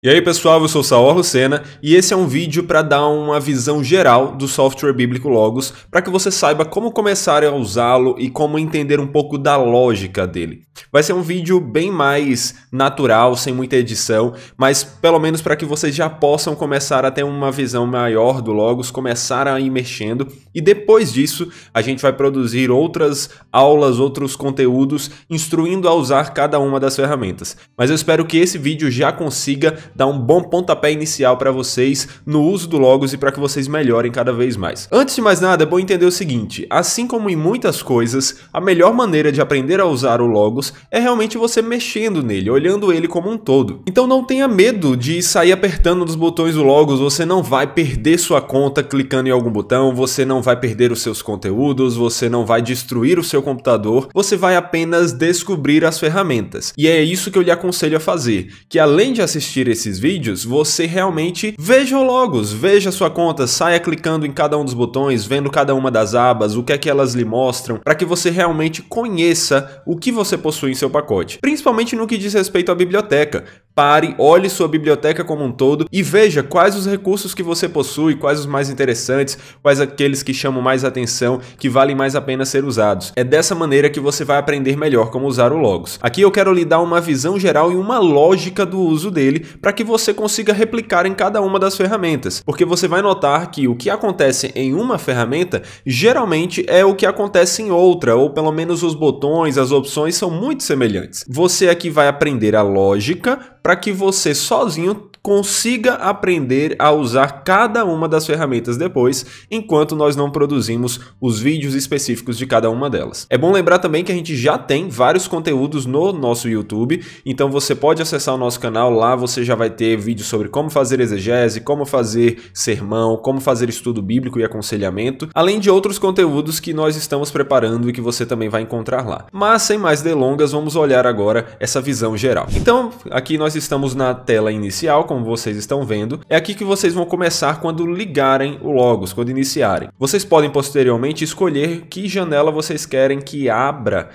E aí pessoal, eu sou o Saor Lucena e esse é um vídeo para dar uma visão geral do software bíblico Logos, para que você saiba como começar a usá-lo e como entender um pouco da lógica dele. Vai ser um vídeo bem mais natural, sem muita edição, mas pelo menos para que vocês já possam começar a ter uma visão maior do Logos, começar a ir mexendo, e depois disso a gente vai produzir outras aulas, outros conteúdos, instruindo a usar cada uma das ferramentas. Mas eu espero que esse vídeo já consiga dar um bom pontapé inicial para vocês no uso do Logos e para que vocês melhorem cada vez mais. Antes de mais nada, é bom entender o seguinte: assim como em muitas coisas, a melhor maneira de aprender a usar o Logos é realmente você mexendo nele, olhando ele como um todo. Então não tenha medo de sair apertando nos botões do Logos, você não vai perder sua conta clicando em algum botão, você não vai perder os seus conteúdos, você não vai destruir o seu computador, você vai apenas descobrir as ferramentas. E é isso que eu lhe aconselho a fazer, que além de assistir esses vídeos, você realmente veja o Logos, veja a sua conta, saia clicando em cada um dos botões, vendo cada uma das abas, o que é que elas lhe mostram, para que você realmente conheça o que você possui em seu pacote. Principalmente no que diz respeito à biblioteca. Pare, olhe sua biblioteca como um todo e veja quais os recursos que você possui, quais os mais interessantes, quais aqueles que chamam mais atenção, que valem mais a pena ser usados. É dessa maneira que você vai aprender melhor como usar o Logos. Aqui eu quero lhe dar uma visão geral e uma lógica do uso dele para que você consiga replicar em cada uma das ferramentas, porque você vai notar que o que acontece em uma ferramenta geralmente é o que acontece em outra, ou pelo menos os botões, as opções são muito semelhantes. Você aqui vai aprender a lógica para que você sozinho consiga aprender a usar cada uma das ferramentas depois, enquanto nós não produzimos os vídeos específicos de cada uma delas. É bom lembrar também que a gente já tem vários conteúdos no nosso YouTube, então você pode acessar o nosso canal, lá você já vai ter vídeos sobre como fazer exegese, como fazer sermão, como fazer estudo bíblico e aconselhamento, além de outros conteúdos que nós estamos preparando e que você também vai encontrar lá. Mas sem mais delongas, vamos olhar agora essa visão geral. Então, aqui nós estamos na tela inicial, como vocês estão vendo. É aqui que vocês vão começar quando ligarem o Logos, quando iniciarem. Vocês podem posteriormente escolher que janela vocês querem que abra,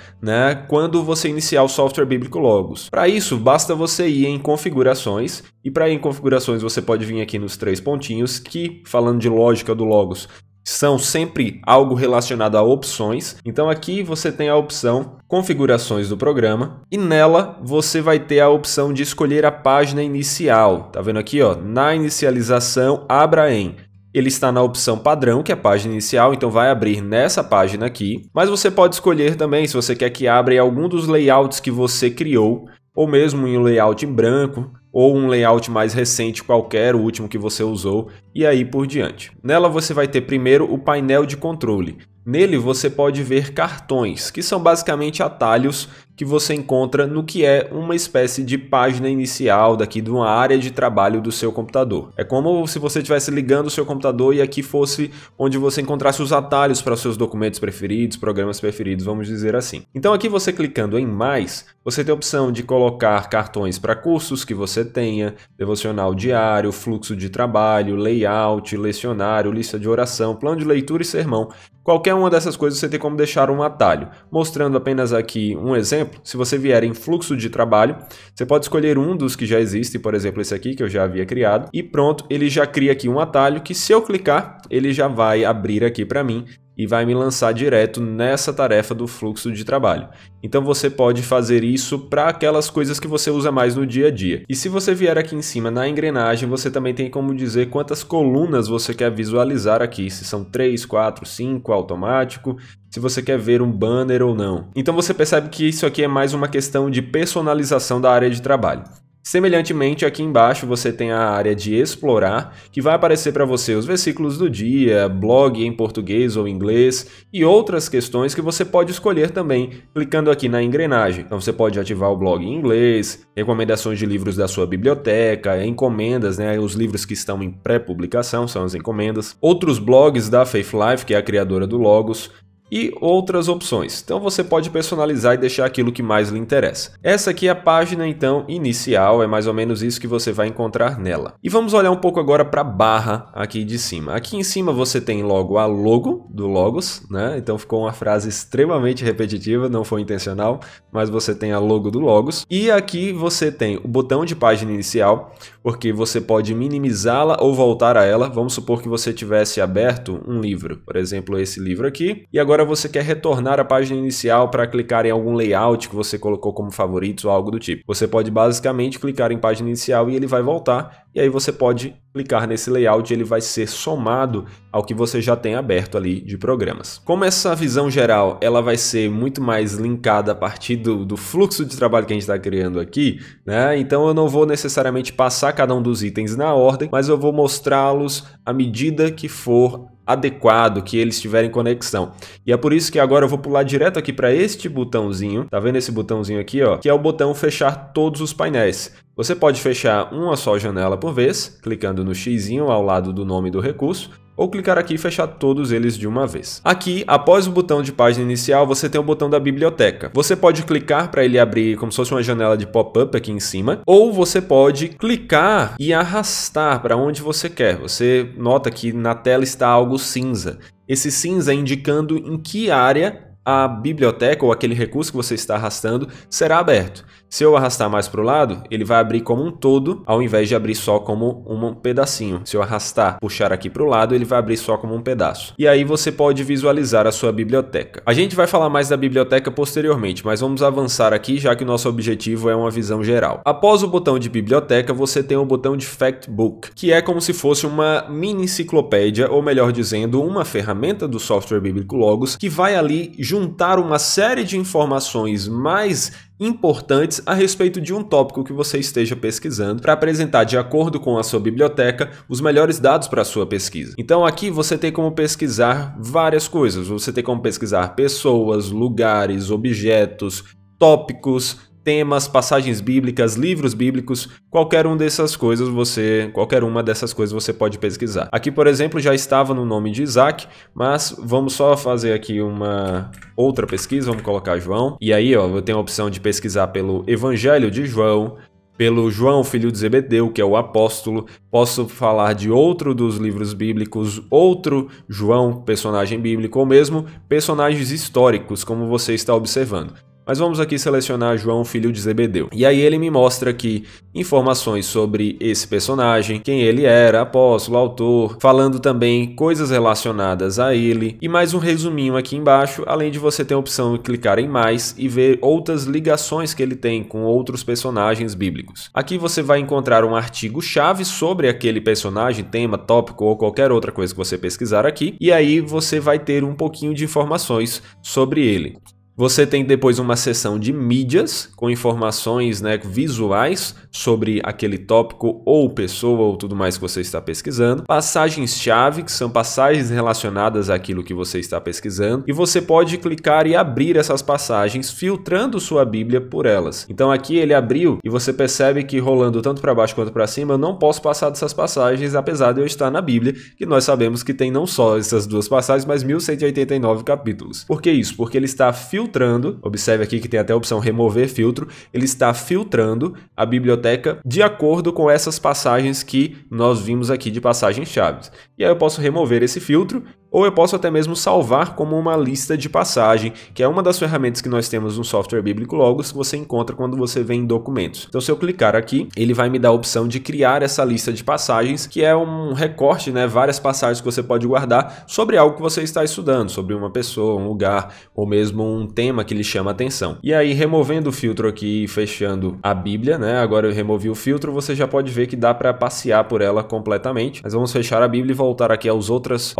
quando você iniciar o software bíblico Logos. Para isso, basta você ir em configurações, e para ir em configurações você pode vir aqui nos três pontinhos, que, falando de lógica do Logos, são sempre algo relacionado a opções. Então aqui você tem a opção configurações do programa e nela você vai ter a opção de escolher a página inicial. Tá vendo aqui, ó? Na inicialização, abra em. Ele está na opção padrão, que é a página inicial, então vai abrir nessa página aqui. Mas você pode escolher também se você quer que abra em algum dos layouts que você criou, ou mesmo em um layout em branco, ou um layout mais recente qualquer, o último que você usou, e aí por diante. Nela você vai ter primeiro o painel de controle. Nele você pode ver cartões, que são basicamente atalhos que você encontra no que é uma espécie de página inicial daqui de uma área de trabalho do seu computador. É como se você estivesse ligando o seu computador e aqui fosse onde você encontrasse os atalhos para os seus documentos preferidos, programas preferidos, vamos dizer assim. Então aqui você clicando em mais, você tem a opção de colocar cartões para cursos que você tenha, devocional diário, fluxo de trabalho, layout, lecionário, lista de oração, plano de leitura e sermão. Qualquer uma dessas coisas você tem como deixar um atalho. Mostrando apenas aqui um exemplo, se você vier em fluxo de trabalho, você pode escolher um dos que já existem, por exemplo esse aqui que eu já havia criado, e pronto, ele já cria aqui um atalho que se eu clicar, ele já vai abrir aqui para mim e vai me lançar direto nessa tarefa do fluxo de trabalho. Então você pode fazer isso para aquelas coisas que você usa mais no dia a dia. E se você vier aqui em cima na engrenagem, você também tem como dizer quantas colunas você quer visualizar aqui, se são 3, 4, 5, automático, se você quer ver um banner ou não. Então você percebe que isso aqui é mais uma questão de personalização da área de trabalho. Semelhantemente, aqui embaixo você tem a área de explorar, que vai aparecer para você os versículos do dia, blog em português ou inglês e outras questões que você pode escolher também, clicando aqui na engrenagem. Então você pode ativar o blog em inglês, recomendações de livros da sua biblioteca, encomendas, os livros que estão em pré-publicação são as encomendas, outros blogs da Faith Life, que é a criadora do Logos, e outras opções. Então você pode personalizar e deixar aquilo que mais lhe interessa. Essa aqui é a página então inicial, é mais ou menos isso que você vai encontrar nela. E vamos olhar um pouco agora para a barra aqui de cima. Aqui em cima você tem logo a logo do Logos, Então ficou uma frase extremamente repetitiva, não foi intencional, mas você tem a logo do Logos. E aqui você tem o botão de página inicial, porque você pode minimizá-la ou voltar a ela. Vamos supor que você tivesse aberto um livro, por exemplo, esse livro aqui, e agora você quer retornar à página inicial para clicar em algum layout que você colocou como favoritos ou algo do tipo. Você pode basicamente clicar em página inicial e ele vai voltar, e aí você pode clicar nesse layout e ele vai ser somado ao que você já tem aberto ali de programas. Como essa visão geral ela vai ser muito mais linkada a partir do fluxo de trabalho que a gente está criando aqui, né? Então eu não vou necessariamente passar cada um dos itens na ordem, mas eu vou mostrá-los à medida que for adequado, que eles tiverem conexão. E é por isso que agora eu vou pular direto aqui para este botãozinho, tá vendo esse botãozinho aqui, ó, que é o botão fechar todos os painéis. Você pode fechar uma só janela por vez, clicando no xizinho ao lado do nome do recurso, ou clicar aqui e fechar todos eles de uma vez. Aqui, após o botão de página inicial, você tem o botão da biblioteca. Você pode clicar para ele abrir como se fosse uma janela de pop-up aqui em cima, ou você pode clicar e arrastar para onde você quer. Você nota que na tela está algo cinza. Esse cinza indicando em que área a biblioteca ou aquele recurso que você está arrastando será aberto. Se eu arrastar mais para o lado, ele vai abrir como um todo, ao invés de abrir só como um pedacinho. Se eu arrastar, puxar aqui para o lado, ele vai abrir só como um pedaço. E aí você pode visualizar a sua biblioteca. A gente vai falar mais da biblioteca posteriormente, mas vamos avançar aqui, já que o nosso objetivo é uma visão geral. Após o botão de biblioteca, você tem o botão de Factbook, que é como se fosse uma mini enciclopédia, ou melhor dizendo, uma ferramenta do software bíblico Logos, que vai ali juntar uma série de informações mais importantes a respeito de um tópico que você esteja pesquisando para apresentar, de acordo com a sua biblioteca, os melhores dados para a sua pesquisa. Então aqui você tem como pesquisar várias coisas. Você tem como pesquisar pessoas, lugares, objetos, tópicos, temas, passagens bíblicas, livros bíblicos, qualquer uma dessas coisas você pode pesquisar. Aqui, por exemplo, já estava no nome de Isaac, mas vamos só fazer aqui uma outra pesquisa, vamos colocar João. E aí, ó, eu tenho a opção de pesquisar pelo Evangelho de João, pelo João, filho de Zebedeu, que é o apóstolo. Posso falar de outro dos livros bíblicos, outro João, personagem bíblico, ou mesmo personagens históricos, como você está observando. Mas vamos aqui selecionar João, filho de Zebedeu. E aí ele me mostra aqui informações sobre esse personagem, quem ele era, apóstolo, autor, falando também coisas relacionadas a ele. E mais um resuminho aqui embaixo, além de você ter a opção de clicar em mais e ver outras ligações que ele tem com outros personagens bíblicos. Aqui você vai encontrar um artigo-chave sobre aquele personagem, tema, tópico ou qualquer outra coisa que você pesquisar aqui. E aí você vai ter um pouquinho de informações sobre ele. Você tem depois uma seção de mídias com informações, né, visuais sobre aquele tópico ou pessoa ou tudo mais que você está pesquisando. Passagens-chave, que são passagens relacionadas àquilo que você está pesquisando. E você pode clicar e abrir essas passagens, filtrando sua Bíblia por elas. Então aqui ele abriu e você percebe que rolando tanto para baixo quanto para cima, eu não posso passar dessas passagens, apesar de eu estar na Bíblia, que nós sabemos que tem não só essas duas passagens, mas 1189 capítulos. Por que isso? Porque ele está filtrando, observe aqui que tem até a opção remover filtro, ele está filtrando a biblioteca de acordo com essas passagens que nós vimos aqui de passagens-chave. E aí eu posso remover esse filtro, ou eu posso até mesmo salvar como uma lista de passagem, que é uma das ferramentas que nós temos no software bíblico Logos, que você encontra quando você vem em documentos. Então se eu clicar aqui, ele vai me dar a opção de criar essa lista de passagens, que é um recorte, né, várias passagens que você pode guardar sobre algo que você está estudando, sobre uma pessoa, um lugar, ou mesmo um tema que lhe chama a atenção. E aí, removendo o filtro aqui e fechando a Bíblia, né, agora eu removi o filtro, você já pode ver que dá para passear por ela completamente. Mas vamos fechar a Bíblia e voltar aqui aos outros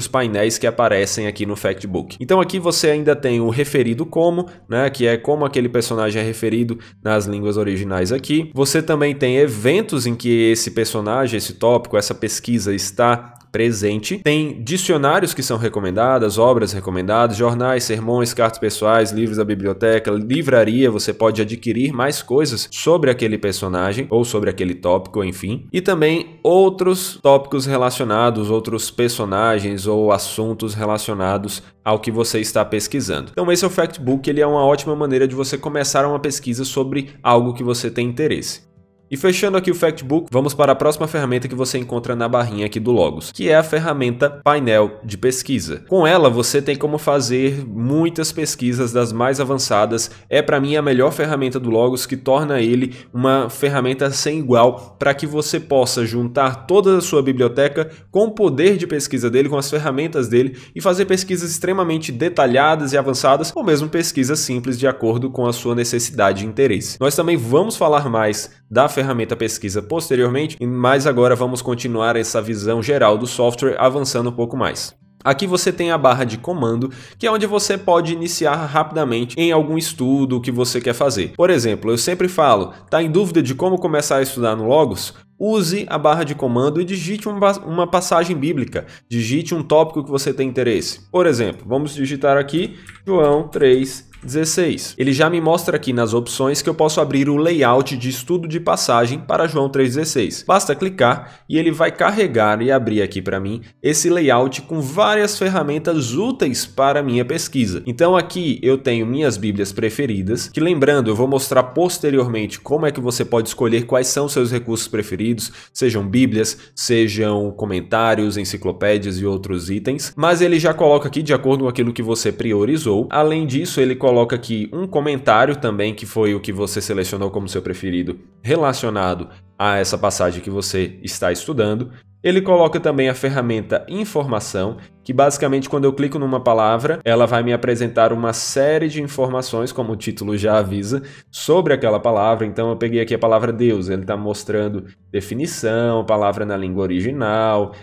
painéis que aparecem aqui no Factbook. Então aqui você ainda tem o referido como, né, que é como aquele personagem é referido nas línguas originais aqui. Você também tem eventos em que esse personagem, esse tópico, essa pesquisa está presente. Tem dicionários que são recomendadas, obras recomendadas, jornais, sermões, cartas pessoais, livros da biblioteca, livraria, você pode adquirir mais coisas sobre aquele personagem ou sobre aquele tópico, enfim. E também outros tópicos relacionados, outros personagens ou assuntos relacionados ao que você está pesquisando. Então esse é o Factbook, ele é uma ótima maneira de você começar uma pesquisa sobre algo que você tem interesse. E fechando aqui o Factbook, vamos para a próxima ferramenta que você encontra na barrinha aqui do Logos, que é a ferramenta Painel de Pesquisa. Com ela, você tem como fazer muitas pesquisas das mais avançadas. É para mim a melhor ferramenta do Logos, que torna ele uma ferramenta sem igual para que você possa juntar toda a sua biblioteca com o poder de pesquisa dele, com as ferramentas dele e fazer pesquisas extremamente detalhadas e avançadas, ou mesmo pesquisas simples de acordo com a sua necessidade e interesse. Nós também vamos falar mais da ferramenta pesquisa posteriormente, mas agora vamos continuar essa visão geral do software avançando um pouco mais. Aqui você tem a barra de comando, que é onde você pode iniciar rapidamente em algum estudo que você quer fazer. Por exemplo, eu sempre falo, tá em dúvida de como começar a estudar no Logos? Use a barra de comando e digite uma passagem bíblica, digite um tópico que você tem interesse. Por exemplo, vamos digitar aqui João 3:16. Ele já me mostra aqui nas opções que eu posso abrir o layout de estudo de passagem para João 3:16. Basta clicar e ele vai carregar e abrir aqui para mim esse layout com várias ferramentas úteis para a minha pesquisa. Então aqui eu tenho minhas bíblias preferidas, que lembrando, eu vou mostrar posteriormente como é que você pode escolher quais são seus recursos preferidos, sejam bíblias, sejam comentários, enciclopédias e outros itens, mas ele já coloca aqui de acordo com aquilo que você priorizou. Além disso, ele coloca aqui um comentário também, que foi o que você selecionou como seu preferido, relacionado a essa passagem que você está estudando. Ele coloca também a ferramenta Informação, que basicamente quando eu clico numa palavra, ela vai me apresentar uma série de informações, como o título já avisa, sobre aquela palavra. Então eu peguei aqui a palavra Deus, ele está mostrando definição, palavra na língua original,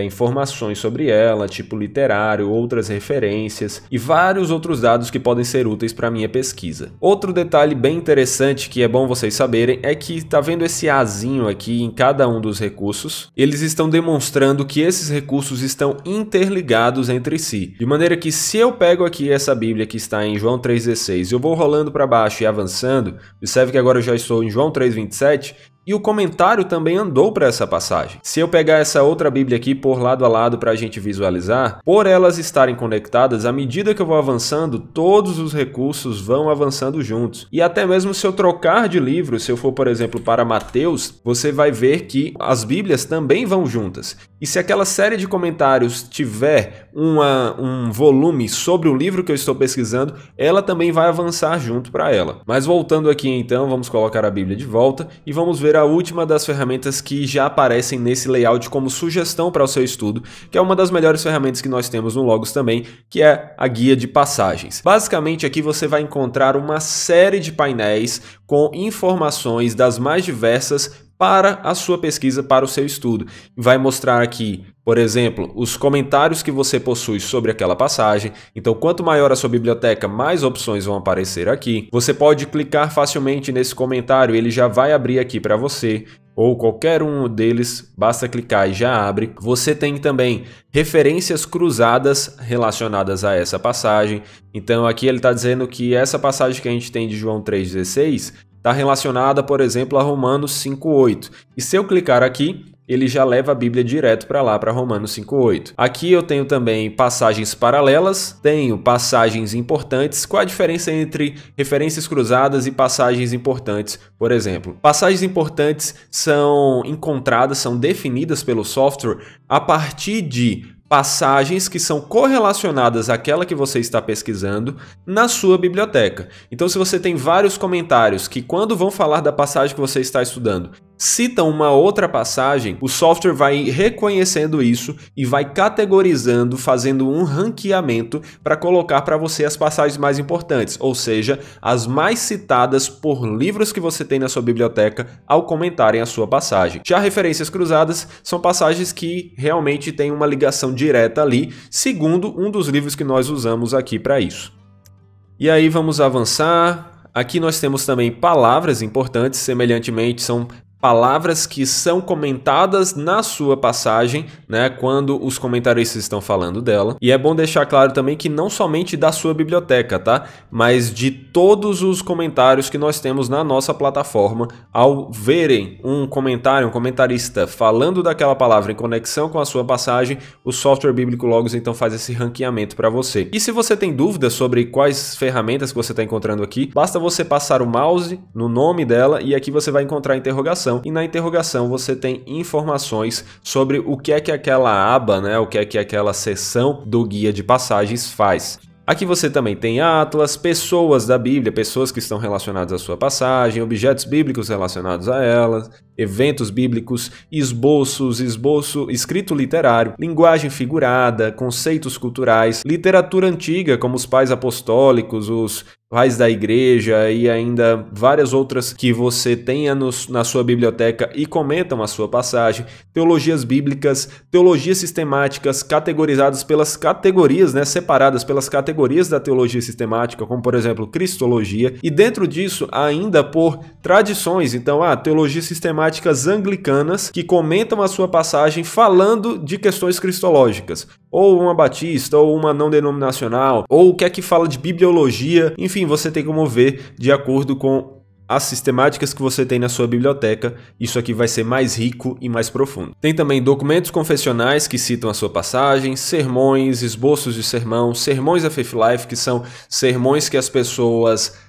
informações sobre ela, tipo literário, outras referências e vários outros dados que podem ser úteis para a minha pesquisa. Outro detalhe bem interessante que é bom vocês saberem é que tá vendo esse azinho aqui em cada um dos recursos? Eles estão demonstrando que esses recursos estão interligados entre si, de maneira que se eu pego aqui essa Bíblia que está em João 3:16 e eu vou rolando para baixo e avançando, observe que agora eu já estou em João 3:27, e o comentário também andou para essa passagem. Se eu pegar essa outra Bíblia aqui por lado a lado para a gente visualizar, por elas estarem conectadas, à medida que eu vou avançando, todos os recursos vão avançando juntos. E até mesmo se eu trocar de livro, se eu for, por exemplo, para Mateus, você vai ver que as Bíblias também vão juntas. E se aquela série de comentários tiver um volume sobre o livro que eu estou pesquisando, ela também vai avançar junto para ela. Mas voltando aqui então, vamos colocar a Bíblia de volta e vamos ver a última das ferramentas que já aparecem nesse layout como sugestão para o seu estudo, que é uma das melhores ferramentas que nós temos no Logos também, que é a guia de passagens. Basicamente aqui você vai encontrar uma série de painéis com informações das mais diversas para a sua pesquisa, para o seu estudo. Vai mostrar aqui, por exemplo, os comentários que você possui sobre aquela passagem. Então, quanto maior a sua biblioteca, mais opções vão aparecer aqui. Você pode clicar facilmente nesse comentário, ele já vai abrir aqui para você, ou qualquer um deles, basta clicar e já abre. Você tem também referências cruzadas relacionadas a essa passagem. Então, aqui ele está dizendo que essa passagem que a gente tem de João 3:16 está relacionada, por exemplo, a Romanos 5:8. E se eu clicar aqui, ele já leva a Bíblia direto para lá, para Romanos 5:8. Aqui eu tenho também passagens paralelas, tenho passagens importantes. Qual a diferença entre referências cruzadas e passagens importantes, por exemplo? Passagens importantes são encontradas, são definidas pelo software a partir de passagens que são correlacionadas àquela que você está pesquisando na sua biblioteca. Então, se você tem vários comentários que, quando vão falar da passagem que você está estudando, citam uma outra passagem, o software vai reconhecendo isso e vai categorizando, fazendo um ranqueamento para colocar para você as passagens mais importantes, ou seja, as mais citadas por livros que você tem na sua biblioteca ao comentarem a sua passagem. Já referências cruzadas são passagens que realmente têm uma ligação direta ali, segundo um dos livros que nós usamos aqui para isso. E aí vamos avançar. Aqui nós temos também palavras importantes, semelhantemente são palavras que são comentadas na sua passagem, né, quando os comentaristas estão falando dela. E é bom deixar claro também que não somente da sua biblioteca, tá? Mas de todos os comentários que nós temos na nossa plataforma, ao verem um comentário, um comentarista falando daquela palavra em conexão com a sua passagem, o software Bíblico Logos então faz esse ranqueamento para você. E se você tem dúvidas sobre quais ferramentas que você está encontrando aqui, basta você passar o mouse no nome dela e aqui você vai encontrar a interrogação. interrogação, e na interrogação você tem informações sobre o que é que aquela aba, né, o que é que aquela seção do guia de passagens faz. Aqui você também tem atlas, pessoas da Bíblia, pessoas que estão relacionadas à sua passagem, objetos bíblicos relacionados a ela, eventos bíblicos, escrito literário, linguagem figurada, conceitos culturais, literatura antiga, como os pais apostólicos, os pais da igreja e ainda várias outras que você tenha na sua biblioteca e comentam a sua passagem, teologias bíblicas, teologias sistemáticas categorizadas pelas categorias, né, separadas pelas categorias da teologia sistemática, como por exemplo cristologia, e dentro disso ainda por tradições, então teologias sistemáticas anglicanas que comentam a sua passagem falando de questões cristológicas, ou uma batista, ou uma não denominacional, ou o que é que fala de bibliologia, enfim, você tem como ver de acordo com as sistemáticas que você tem na sua biblioteca, isso aqui vai ser mais rico e mais profundo. Tem também documentos confessionais que citam a sua passagem, sermões, esboços de sermão, sermões da Faith Life, que são sermões que as pessoas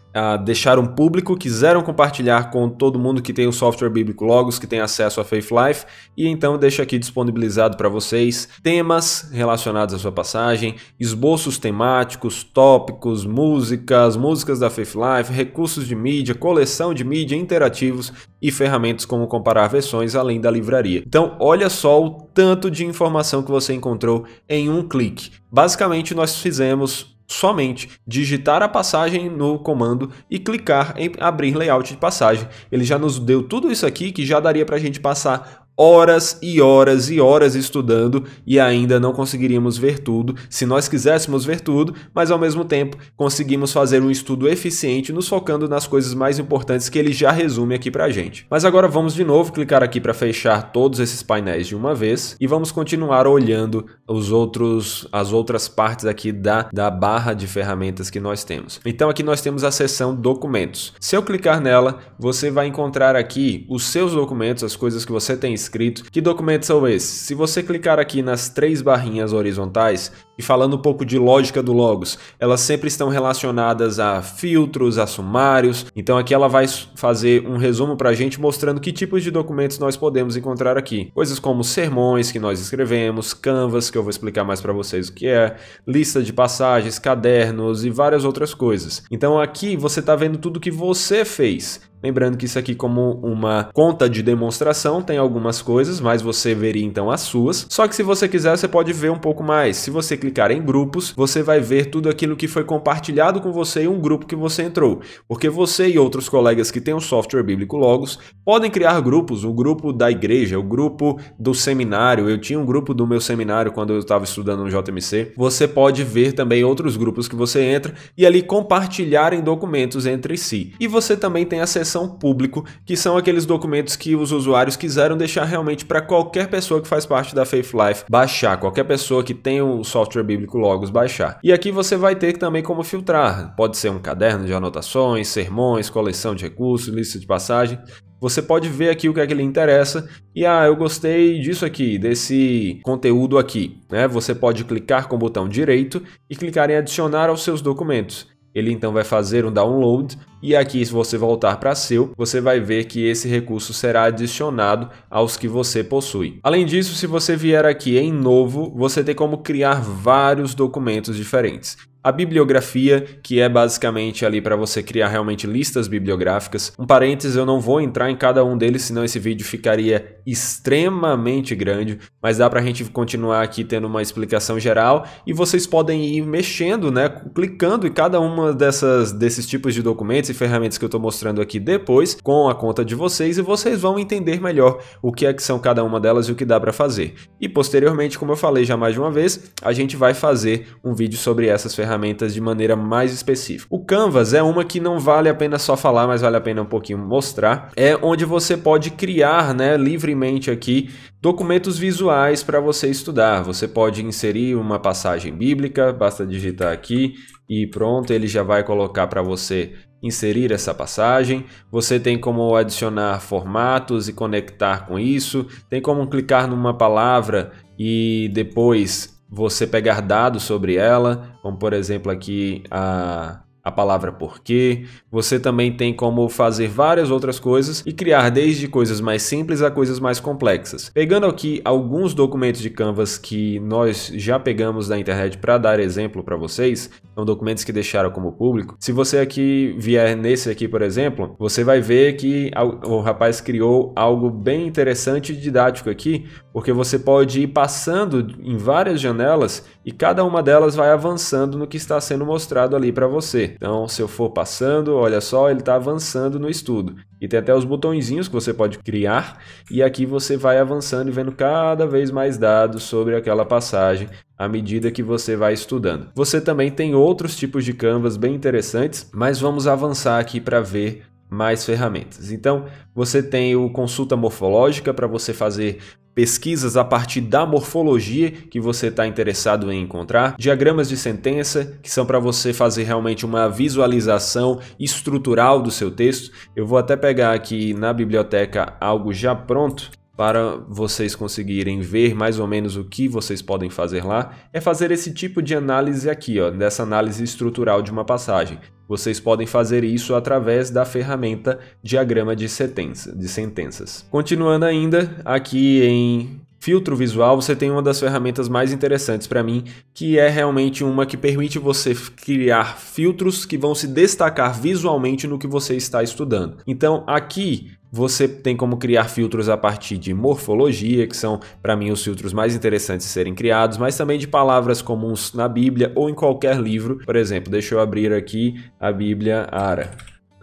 deixaram público, quiseram compartilhar com todo mundo que tem o software bíblico Logos, que tem acesso a Faith Life, e então deixo aqui disponibilizado para vocês temas relacionados à sua passagem, esboços temáticos, tópicos, músicas da Faith Life, recursos de mídia, coleção de mídia, interativos e ferramentas como comparar versões, além da livraria. Então, olha só o tanto de informação que você encontrou em um clique. Basicamente, nós fizemos somente digitar a passagem no comando e clicar em abrir layout de passagem. Ele já nos deu tudo isso aqui que já daria para a gente passar horas e horas e horas estudando e ainda não conseguiríamos ver tudo se nós quiséssemos ver tudo, mas ao mesmo tempo conseguimos fazer um estudo eficiente nos focando nas coisas mais importantes que ele já resume aqui pra gente. Mas agora vamos de novo clicar aqui para fechar todos esses painéis de uma vez e vamos continuar olhando as outras partes aqui da barra de ferramentas que nós temos. Então aqui nós temos a seção documentos. Se eu clicar nela, você vai encontrar aqui os seus documentos, as coisas que você tem escrito. Que documentos são esses? Se você clicar aqui nas 3 barrinhas horizontais e falando um pouco de lógica do Logos, elas sempre estão relacionadas a filtros, a sumários. Então aqui ela vai fazer um resumo para a gente mostrando que tipos de documentos nós podemos encontrar aqui. Coisas como sermões que nós escrevemos, Canvas, que eu vou explicar mais para vocês o que é, lista de passagens, cadernos e várias outras coisas. Então aqui você está vendo tudo que você fez. Lembrando que isso aqui, como uma conta de demonstração, tem algumas coisas, mas você veria então as suas. Só que se você quiser, você pode ver um pouco mais. Se você clicar em grupos, você vai ver tudo aquilo que foi compartilhado com você em um grupo que você entrou. Porque você e outros colegas que têm o software bíblico Logos podem criar grupos, o grupo da igreja, o grupo do seminário. Eu tinha um grupo do meu seminário quando eu estava estudando no JMC. Você pode ver também outros grupos que você entra e ali compartilharem documentos entre si. E você também tem a seção público, que são aqueles documentos que os usuários quiseram deixar realmente para qualquer pessoa que faz parte da Faith Life baixar, qualquer pessoa que tem o software bíblico Logos baixar. E aqui você vai ter também como filtrar, pode ser um caderno de anotações, sermões, coleção de recursos, lista de passagem. Você pode ver aqui o que é que lhe interessa e eu gostei disso aqui, desse conteúdo aqui, né? Você pode clicar com o botão direito e clicar em adicionar aos seus documentos. Ele então vai fazer um download e aqui, se você voltar para seu, você vai ver que esse recurso será adicionado aos que você possui. Além disso, se você vier aqui em novo, você tem como criar vários documentos diferentes. A bibliografia, que é basicamente ali para você criar realmente listas bibliográficas. Um parênteses, eu não vou entrar em cada um deles, senão esse vídeo ficaria extremamente grande, mas dá para a gente continuar aqui tendo uma explicação geral e vocês podem ir mexendo, né, clicando em cada uma desses tipos de documentos e ferramentas que eu estou mostrando aqui depois com a conta de vocês e vocês vão entender melhor o que é que são cada uma delas e o que dá para fazer. E posteriormente, como eu falei já mais de uma vez, a gente vai fazer um vídeo sobre essas ferramentas de maneira mais específica. O Canvas é uma que não vale a pena só falar, mas vale a pena um pouquinho mostrar. É onde você pode criar, né, livremente aqui documentos visuais para você estudar. Você pode inserir uma passagem bíblica, basta digitar aqui e pronto, ele já vai colocar para você inserir essa passagem. Você tem como adicionar formatos e conectar com isso. Tem como clicar numa palavra e depois você pegar dados sobre ela, como por exemplo aqui a a palavra porquê. Você também tem como fazer várias outras coisas e criar desde coisas mais simples a coisas mais complexas. Pegando aqui alguns documentos de Canvas que nós já pegamos da internet para dar exemplo para vocês, são documentos que deixaram como público. Se você aqui vier nesse aqui, por exemplo, você vai ver que o rapaz criou algo bem interessante e didático aqui, porque você pode ir passando em várias janelas e cada uma delas vai avançando no que está sendo mostrado ali para você. Então, se eu for passando, olha só, ele está avançando no estudo. E tem até os botõezinhos que você pode criar, e aqui você vai avançando e vendo cada vez mais dados sobre aquela passagem à medida que você vai estudando. Você também tem outros tipos de Canvas bem interessantes, mas vamos avançar aqui para ver mais ferramentas. Então, você tem o consulta morfológica para você fazer pesquisas a partir da morfologia que você está interessado em encontrar, diagramas de sentença, que são para você fazer realmente uma visualização estrutural do seu texto. Eu vou até pegar aqui na biblioteca algo já pronto para vocês conseguirem ver mais ou menos o que vocês podem fazer lá, é fazer esse tipo de análise aqui, ó, dessa análise estrutural de uma passagem. Vocês podem fazer isso através da ferramenta diagrama de sentenças. Continuando ainda, aqui em filtro visual, você tem uma das ferramentas mais interessantes para mim, que é realmente uma que permite você criar filtros que vão se destacar visualmente no que você está estudando. Então, aqui você tem como criar filtros a partir de morfologia, que são, para mim, os filtros mais interessantes de serem criados, mas também de palavras comuns na Bíblia ou em qualquer livro. Por exemplo, deixa eu abrir aqui a Bíblia Ara,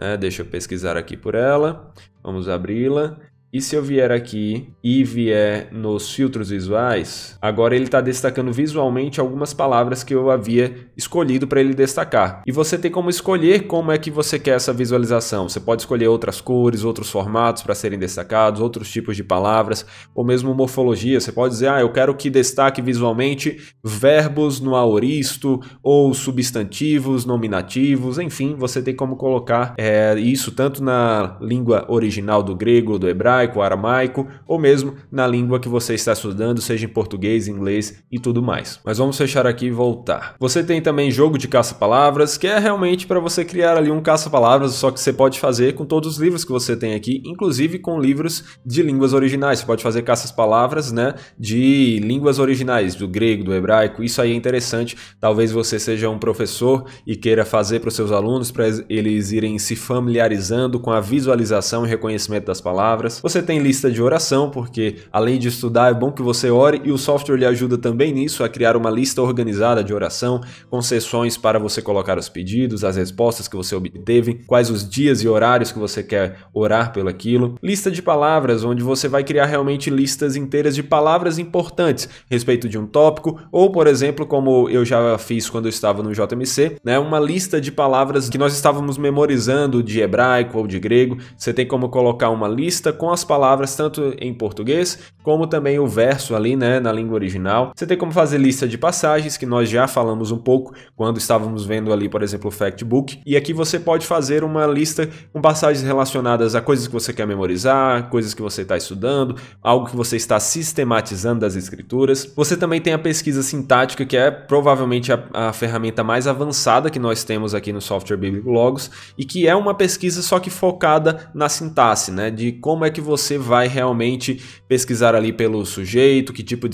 né? Deixa eu pesquisar aqui por ela. Vamos abri-la. E se eu vier aqui e vier nos filtros visuais, agora ele está destacando visualmente algumas palavras que eu havia escolhido para ele destacar. E você tem como escolher como é que você quer essa visualização. Você pode escolher outras cores, outros formatos para serem destacados, outros tipos de palavras, ou mesmo morfologia. Você pode dizer, eu quero que destaque visualmente verbos no aoristo, ou substantivos, nominativos, enfim, você tem como colocar isso tanto na língua original do grego, do hebraico, aramaico, ou mesmo na língua que você está estudando, seja em português, inglês e tudo mais. Mas vamos fechar aqui e voltar. Você tem também jogo de caça-palavras, que é realmente para você criar ali um caça-palavras, só que você pode fazer com todos os livros que você tem aqui, inclusive com livros de línguas originais. Você pode fazer caças-palavras, né, de línguas originais, do grego, do hebraico. Isso aí é interessante. Talvez você seja um professor e queira fazer para os seus alunos, para eles irem se familiarizando com a visualização e reconhecimento das palavras. Você tem lista de oração, porque além de estudar é bom que você ore e o software lhe ajuda também nisso, a criar uma lista organizada de oração, com sessões para você colocar os pedidos, as respostas que você obteve, quais os dias e horários que você quer orar pelo aquilo. Lista de palavras, onde você vai criar realmente listas inteiras de palavras importantes a respeito de um tópico, ou por exemplo, como eu já fiz quando eu estava no JMC, né, uma lista de palavras que nós estávamos memorizando de hebraico ou de grego. Você tem como colocar uma lista com as palavras tanto em português como também o verso ali, né, na língua original. Você tem como fazer lista de passagens, que nós já falamos um pouco quando estávamos vendo ali, por exemplo, o Factbook. E aqui você pode fazer uma lista com passagens relacionadas a coisas que você quer memorizar, coisas que você está estudando, algo que você está sistematizando das escrituras. Você também tem a pesquisa sintática, que é provavelmente a ferramenta mais avançada que nós temos aqui no software Bíblico Logos, e que é uma pesquisa só que focada na sintaxe, né, de como é que você vai realmente pesquisar ali pelo sujeito, que tipo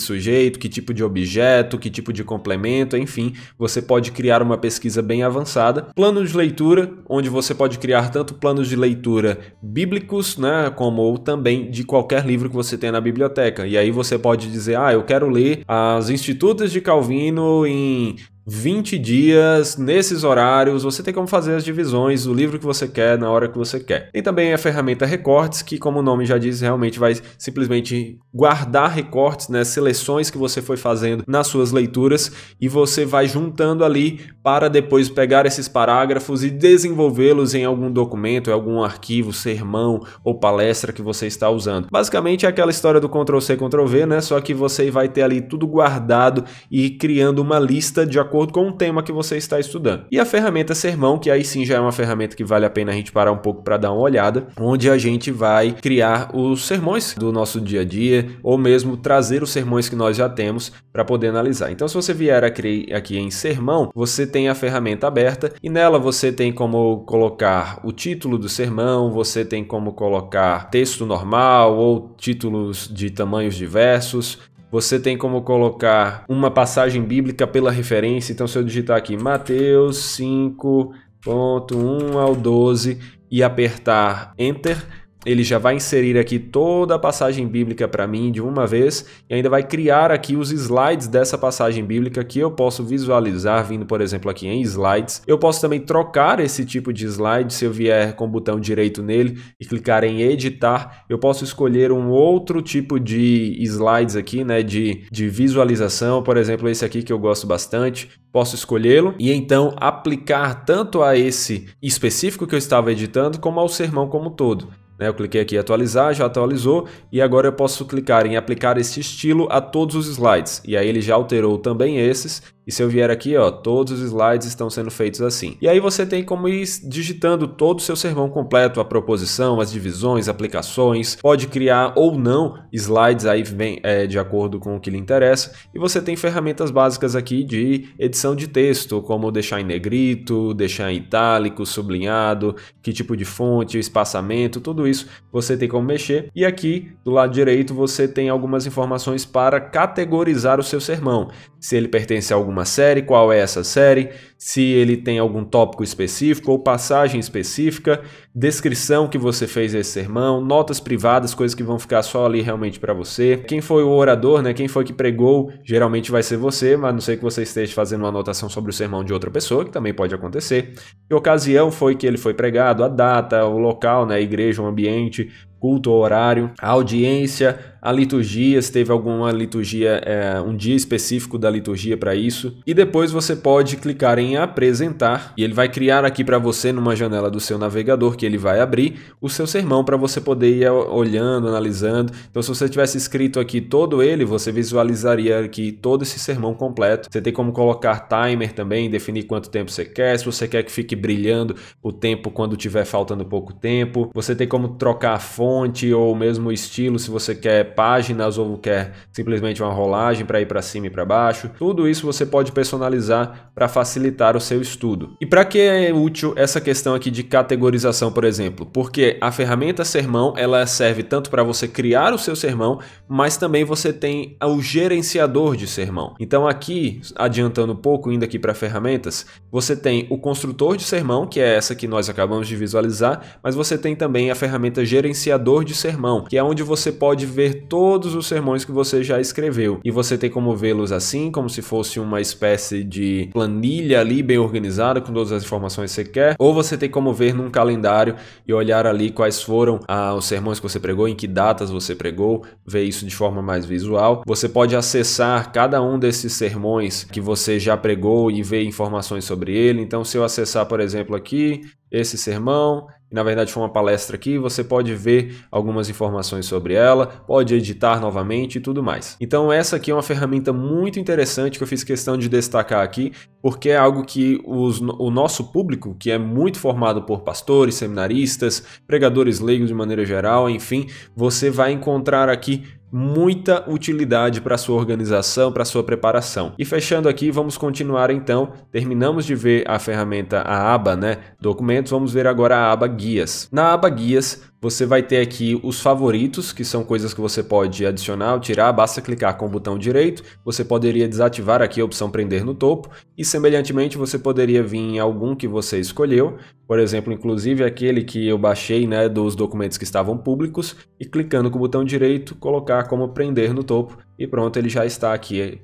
de objeto, que tipo de complemento, enfim, você pode criar uma pesquisa bem avançada. Plano de leitura, onde você pode criar tanto planos de leitura bíblicos, né, como também de qualquer livro que você tenha na biblioteca. E aí você pode dizer, eu quero ler as Institutas de Calvino em 20 dias, nesses horários. Você tem como fazer as divisões do livro que você quer, na hora que você quer. Tem também a ferramenta Recortes, que, como o nome já diz, realmente vai simplesmente guardar recortes, né, seleções que você foi fazendo nas suas leituras, e você vai juntando ali para depois pegar esses parágrafos e desenvolvê-los em algum documento, em algum arquivo, sermão ou palestra que você está usando. Basicamente é aquela história do Ctrl+C, Ctrl+V, né? Só que você vai ter ali tudo guardado e criando uma lista de acordo acordo com o tema que você está estudando. E a ferramenta Sermão, que aí sim já é uma ferramenta que vale a pena a gente parar um pouco para dar uma olhada, onde a gente vai criar os sermões do nosso dia a dia, ou mesmo trazer os sermões que nós já temos para poder analisar. Então, se você vier aqui em Sermão, você tem a ferramenta aberta e nela você tem como colocar o título do sermão, você tem como colocar texto normal ou títulos de tamanhos diversos. Você tem como colocar uma passagem bíblica pela referência. Então, se eu digitar aqui Mateus 5.1 ao 12 e apertar Enter, ele já vai inserir aqui toda a passagem bíblica para mim de uma vez e ainda vai criar aqui os slides dessa passagem bíblica que eu posso visualizar vindo, por exemplo, aqui em slides. Eu posso também trocar esse tipo de slide se eu vier com o botão direito nele e clicar em editar. Eu posso escolher um outro tipo de slides aqui, né, de visualização, por exemplo, esse aqui que eu gosto bastante. Posso escolhê-lo e então aplicar tanto a esse específico que eu estava editando como ao sermão como um todo. Eu cliquei aqui em atualizar, já atualizou e agora eu posso clicar em aplicar esse estilo a todos os slides. E aí ele já alterou também esses. E se eu vier aqui, ó, todos os slides estão sendo feitos assim. E aí você tem como ir digitando todo o seu sermão completo, a proposição, as divisões, aplicações. Pode criar ou não slides, aí vem de acordo com o que lhe interessa. E você tem ferramentas básicas aqui de edição de texto, como deixar em negrito, deixar em itálico, sublinhado, que tipo de fonte, espaçamento, tudo isso você tem como mexer. E aqui do lado direito você tem algumas informações para categorizar o seu sermão. Se ele pertence a alguma série, qual é essa série, se ele tem algum tópico específico ou passagem específica, descrição que você fez esse sermão, notas privadas, coisas que vão ficar só ali realmente para você. Quem foi o orador, né? Quem foi que pregou, geralmente vai ser você, mas não sei que você esteja fazendo uma anotação sobre o sermão de outra pessoa, que também pode acontecer. Que ocasião foi que ele foi pregado, a data, o local, né? A igreja, o ambiente, culto ou horário, a audiência, a liturgia, se teve alguma liturgia, um dia específico da liturgia para isso. E depois você pode clicar em apresentar e ele vai criar aqui para você numa janela do seu navegador que ele vai abrir o seu sermão para você poder ir olhando, analisando. Então se você tivesse escrito aqui todo ele, você visualizaria aqui todo esse sermão completo. Você tem como colocar timer também, definir quanto tempo você quer, se você quer que fique brilhando o tempo quando tiver faltando pouco tempo. Você tem como trocar a fonte ou mesmo o estilo, se você quer páginas ou quer simplesmente uma rolagem para ir para cima e para baixo. Tudo isso você pode personalizar para facilitar o seu estudo. E para que é útil essa questão aqui de categorização, por exemplo? Porque a ferramenta Sermão, ela serve tanto para você criar o seu sermão, mas também você tem o gerenciador de sermão. Então aqui, adiantando um pouco, indo aqui para ferramentas, você tem o construtor de sermão, que é essa que nós acabamos de visualizar, mas você tem também a ferramenta gerenciador de sermão, que é onde você pode ver todos os sermões que você já escreveu. E você tem como vê-los assim, como se fosse uma espécie de planilha ali bem organizada com todas as informações que você quer, ou você tem como ver num calendário e olhar ali quais foram os sermões que você pregou, em que datas você pregou, ver isso de forma mais visual. Você pode acessar cada um desses sermões que você já pregou e ver informações sobre ele. Então, se eu acessar, por exemplo, aqui esse sermão, e na verdade foi uma palestra aqui, você pode ver algumas informações sobre ela, pode editar novamente e tudo mais. Então essa aqui é uma ferramenta muito interessante que eu fiz questão de destacar aqui, porque é algo que o nosso público, que é muito formado por pastores, seminaristas, pregadores leigos de maneira geral, enfim, você vai encontrar aqui muita utilidade para sua organização, para sua preparação. E fechando aqui, vamos continuar então. Terminamos de ver a ferramenta, a aba, né, documentos, vamos ver agora a aba guias. Na aba guias, você vai ter aqui os favoritos, que são coisas que você pode adicionar ou tirar, basta clicar com o botão direito. Você poderia desativar aqui a opção prender no topo e semelhantemente você poderia vir em algum que você escolheu, por exemplo, inclusive aquele que eu baixei, né, dos documentos que estavam públicos, e clicando com o botão direito, colocar como prender no topo e pronto, ele já está aqui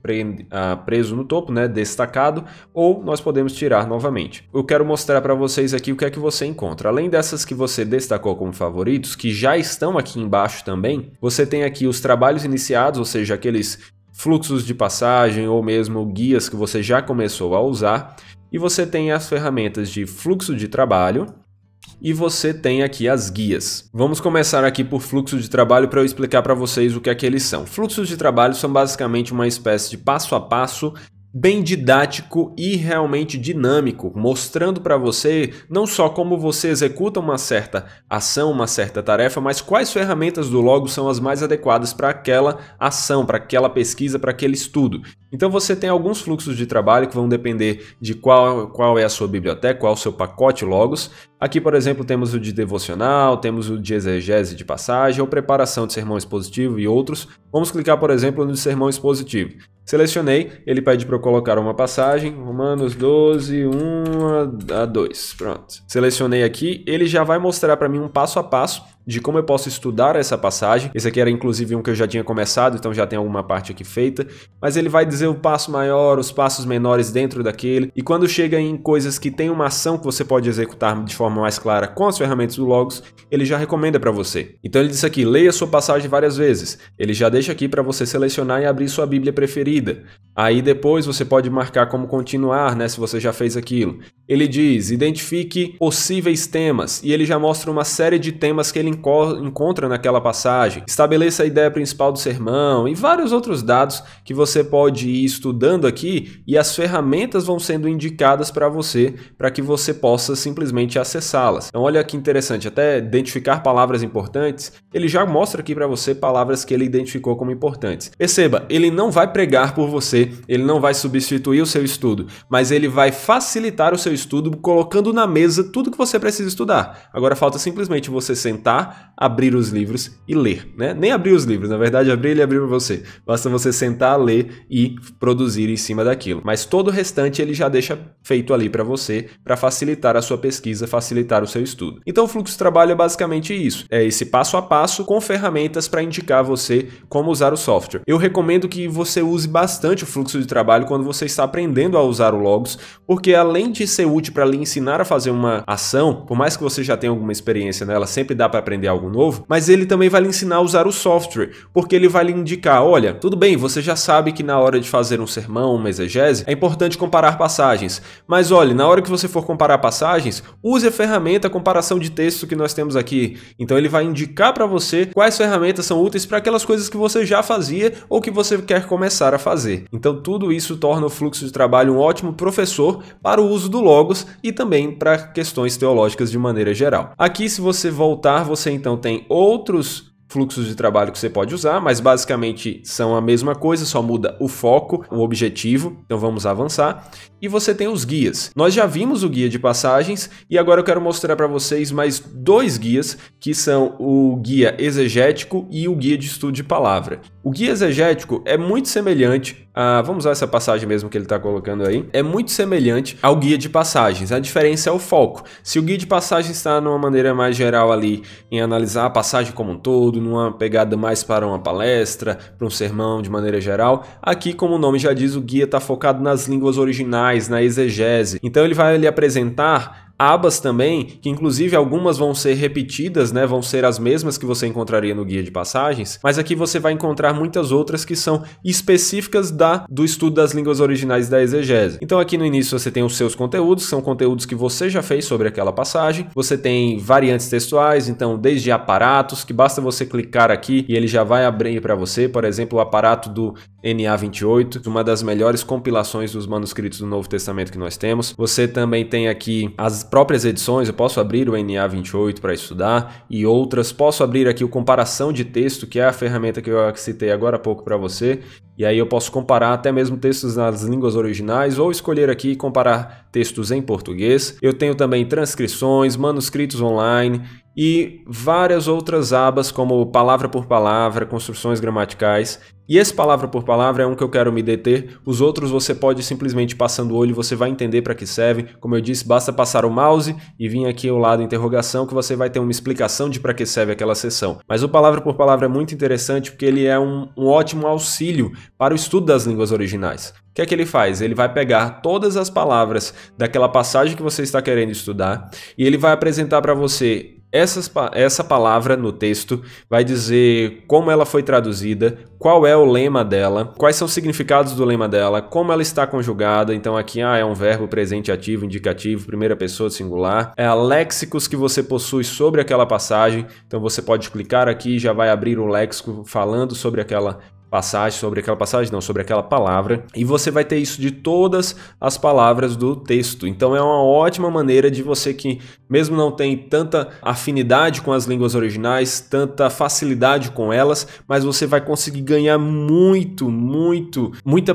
preso no topo, né, destacado, ou nós podemos tirar novamente. Eu quero mostrar para vocês aqui o que é que você encontra. Além dessas que você destacou como favoritos, que já estão aqui embaixo também, você tem aqui os trabalhos iniciados, ou seja, aqueles fluxos de passagem ou mesmo guias que você já começou a usar, e você tem as ferramentas de fluxo de trabalho, e você tem aqui as guias. Vamos começar aqui por fluxo de trabalho para eu explicar para vocês o que é que eles são. Fluxos de trabalho são basicamente uma espécie de passo a passo bem didático e realmente dinâmico, mostrando para você não só como você executa uma certa ação, uma certa tarefa, mas quais ferramentas do Logos são as mais adequadas para aquela ação, para aquela pesquisa, para aquele estudo. Então você tem alguns fluxos de trabalho que vão depender de qual é a sua biblioteca, qual é o seu pacote Logos. Aqui, por exemplo, temos o de devocional, temos o de exegese de passagem ou preparação de sermão expositivo e outros. Vamos clicar, por exemplo, no de sermão expositivo. Selecionei, ele pede para eu colocar uma passagem, Romanos 12, 1 a 2, pronto. Selecionei aqui, ele já vai mostrar para mim um passo a passo de como eu posso estudar essa passagem. Esse aqui era inclusive um que eu já tinha começado, então já tem alguma parte aqui feita, mas ele vai dizer o passo maior, os passos menores dentro daquele, e quando chega em coisas que tem uma ação que você pode executar de forma mais clara com as ferramentas do Logos, ele já recomenda para você. Então ele disse aqui, leia sua passagem várias vezes. Ele já deixa aqui para você selecionar e abrir sua Bíblia preferida. Aí depois você pode marcar como continuar, né, se você já fez aquilo. Ele diz, identifique possíveis temas, e ele já mostra uma série de temas que ele encontra naquela passagem. Estabeleça a ideia principal do sermão e vários outros dados que você pode ir estudando aqui, e as ferramentas vão sendo indicadas para você, para que você possa simplesmente acessá-las. Então olha que interessante, até identificar palavras importantes, ele já mostra aqui para você palavras que ele identificou como importantes. Perceba, ele não vai pregar por você, ele não vai substituir o seu estudo, mas ele vai facilitar o seu estudo colocando na mesa tudo que você precisa estudar. Agora falta simplesmente você sentar, abrir os livros e ler, né? Nem abrir os livros, na verdade abrir ele abriu para você. Basta você sentar, ler e produzir em cima daquilo. Mas todo o restante ele já deixa feito ali para você, para facilitar a sua pesquisa, facilitar o seu estudo. Então o fluxo de trabalho é basicamente isso. É esse passo a passo com ferramentas para indicar a você como usar o software. Eu recomendo que você use bastante o fluxo de trabalho quando você está aprendendo a usar o Logos, porque além de ser útil para lhe ensinar a fazer uma ação, por mais que você já tenha alguma experiência nela, sempre dá para aprender algo novo, mas ele também vai lhe ensinar a usar o software, porque ele vai lhe indicar, olha, tudo bem, você já sabe que na hora de fazer um sermão, uma exegese, é importante comparar passagens, mas olha, na hora que você for comparar passagens, use a ferramenta comparação de texto que nós temos aqui. Então ele vai indicar para você quais ferramentas são úteis para aquelas coisas que você já fazia ou que você quer começar a fazer. Então tudo isso torna o fluxo de trabalho um ótimo professor para o uso do Logos e também para questões teológicas de maneira geral. Aqui, se você voltar, você então tem outros fluxos de trabalho que você pode usar, mas basicamente são a mesma coisa, só muda o foco, o objetivo. Então vamos avançar. E você tem os guias. Nós já vimos o guia de passagens e agora eu quero mostrar para vocês mais dois guias, que são o guia exegético e o guia de estudo de palavra. O guia exegético é muito semelhante a... Vamos usar essa passagem mesmo que ele está colocando aí. É muito semelhante ao guia de passagens. A diferença é o foco. Se o guia de passagens está numa maneira mais geral ali, em analisar a passagem como um todo, numa pegada mais para uma palestra, para um sermão de maneira geral, aqui, como o nome já diz, o guia está focado nas línguas originais, na exegese. Então ele vai lhe apresentar abas também, que inclusive algumas vão ser repetidas, né? Vão ser as mesmas que você encontraria no guia de passagens, mas aqui você vai encontrar muitas outras que são específicas do estudo das línguas originais da exegese. Então aqui no início você tem os seus conteúdos, que são conteúdos que você já fez sobre aquela passagem. Você tem variantes textuais, então desde aparatos, que basta você clicar aqui e ele já vai abrir para você, por exemplo, o aparato do NA28, uma das melhores compilações dos manuscritos do Novo Testamento que nós temos. Você também tem aqui as próprias edições, eu posso abrir o NA28 para estudar e outras. Posso abrir aqui o comparação de texto, que é a ferramenta que eu citei agora há pouco para você. E aí eu posso comparar até mesmo textos nas línguas originais ou escolher aqui e comparar textos em português. Eu tenho também transcrições, manuscritos online e várias outras abas como palavra por palavra, construções gramaticais. E esse palavra por palavra é um que eu quero me deter. Os outros você pode simplesmente passando o olho e você vai entender para que serve. Como eu disse, basta passar o mouse e vir aqui ao lado interrogação que você vai ter uma explicação de para que serve aquela seção. Mas o palavra por palavra é muito interessante porque ele é um ótimo auxílio para o estudo das línguas originais. O que é que ele faz? Ele vai pegar todas as palavras daquela passagem que você está querendo estudar e ele vai apresentar para você essa palavra no texto, vai dizer como ela foi traduzida, qual é o lema dela, quais são os significados do lema dela, como ela está conjugada. Então aqui é um verbo presente ativo, indicativo, primeira pessoa singular. É léxicos que você possui sobre aquela passagem. Então você pode clicar aqui e já vai abrir o léxico falando sobre aquela passagem, sobre aquela passagem, não, sobre aquela palavra, e você vai ter isso de todas as palavras do texto. Então é uma ótima maneira de você que mesmo não tem tanta afinidade com as línguas originais, tanta facilidade com elas, mas você vai conseguir ganhar muita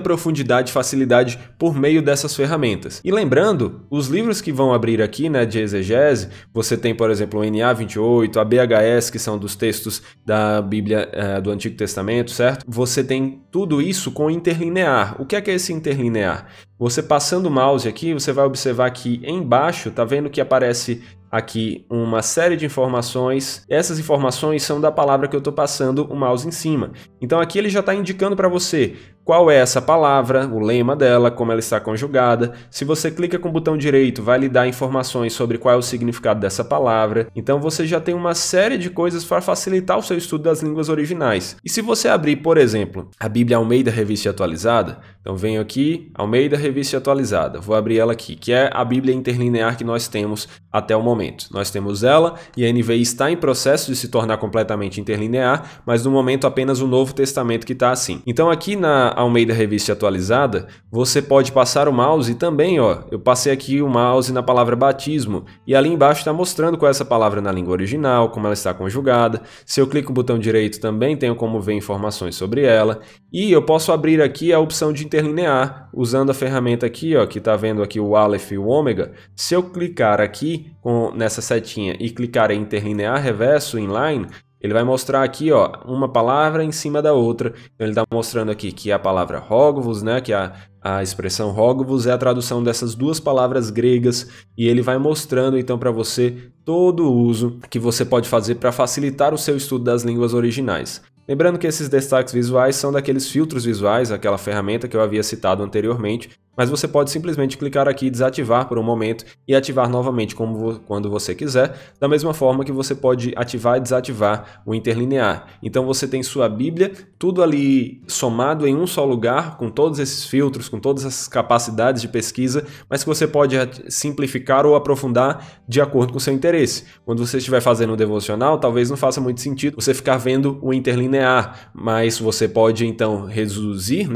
profundidade, facilidade por meio dessas ferramentas. E lembrando, os livros que vão abrir aqui, né, de exegese, você tem, por exemplo, o NA 28, a BHS, que são dos textos da Bíblia do Antigo Testamento, certo? Você tem tudo isso com interlinear. O que é esse interlinear? Você passando o mouse aqui, você vai observar que embaixo, tá vendo que aparece aqui uma série de informações. Essas informações são da palavra que eu estou passando o mouse em cima. Então aqui ele já está indicando para você qual é essa palavra, o lema dela, como ela está conjugada. Se você clica com o botão direito, vai lhe dar informações sobre qual é o significado dessa palavra. Então você já tem uma série de coisas para facilitar o seu estudo das línguas originais. E se você abrir, por exemplo, a Bíblia Almeida Revista e Atualizada, então venho aqui, Almeida Revista e Atualizada, vou abrir ela aqui, que é a Bíblia interlinear que nós temos até o momento. Nós temos ela e a NVI está em processo de se tornar completamente interlinear, mas no momento apenas o Novo Testamento que está assim. Então aqui na Almeida Revista Atualizada, você pode passar o mouse e também, ó, eu passei aqui o mouse na palavra batismo e ali embaixo está mostrando qual é essa palavra na língua original, como ela está conjugada. Se eu clico no botão direito também tenho como ver informações sobre ela e eu posso abrir aqui a opção de interlinear usando a ferramenta aqui, ó, que está vendo aqui o Aleph e o Ômega. Se eu clicar aqui nessa setinha e clicar em interlinear reverso inline, ele vai mostrar aqui, ó, uma palavra em cima da outra. Então ele está mostrando aqui que a palavra rogvos, né, que a expressão rogvos é a tradução dessas duas palavras gregas e ele vai mostrando então para você todo o uso que você pode fazer para facilitar o seu estudo das línguas originais. Lembrando que esses destaques visuais são daqueles filtros visuais, aquela ferramenta que eu havia citado anteriormente, mas você pode simplesmente clicar aqui e desativar por um momento e ativar novamente quando você quiser, da mesma forma que você pode ativar e desativar o interlinear. Então você tem sua Bíblia, tudo ali somado em um só lugar, com todos esses filtros, com todas essas capacidades de pesquisa, mas que você pode simplificar ou aprofundar de acordo com o seu interesse. Quando você estiver fazendo um devocional, talvez não faça muito sentido você ficar vendo o interlinear, mas você pode então reduzir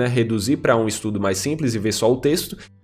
para um estudo mais simples e ver só o texto,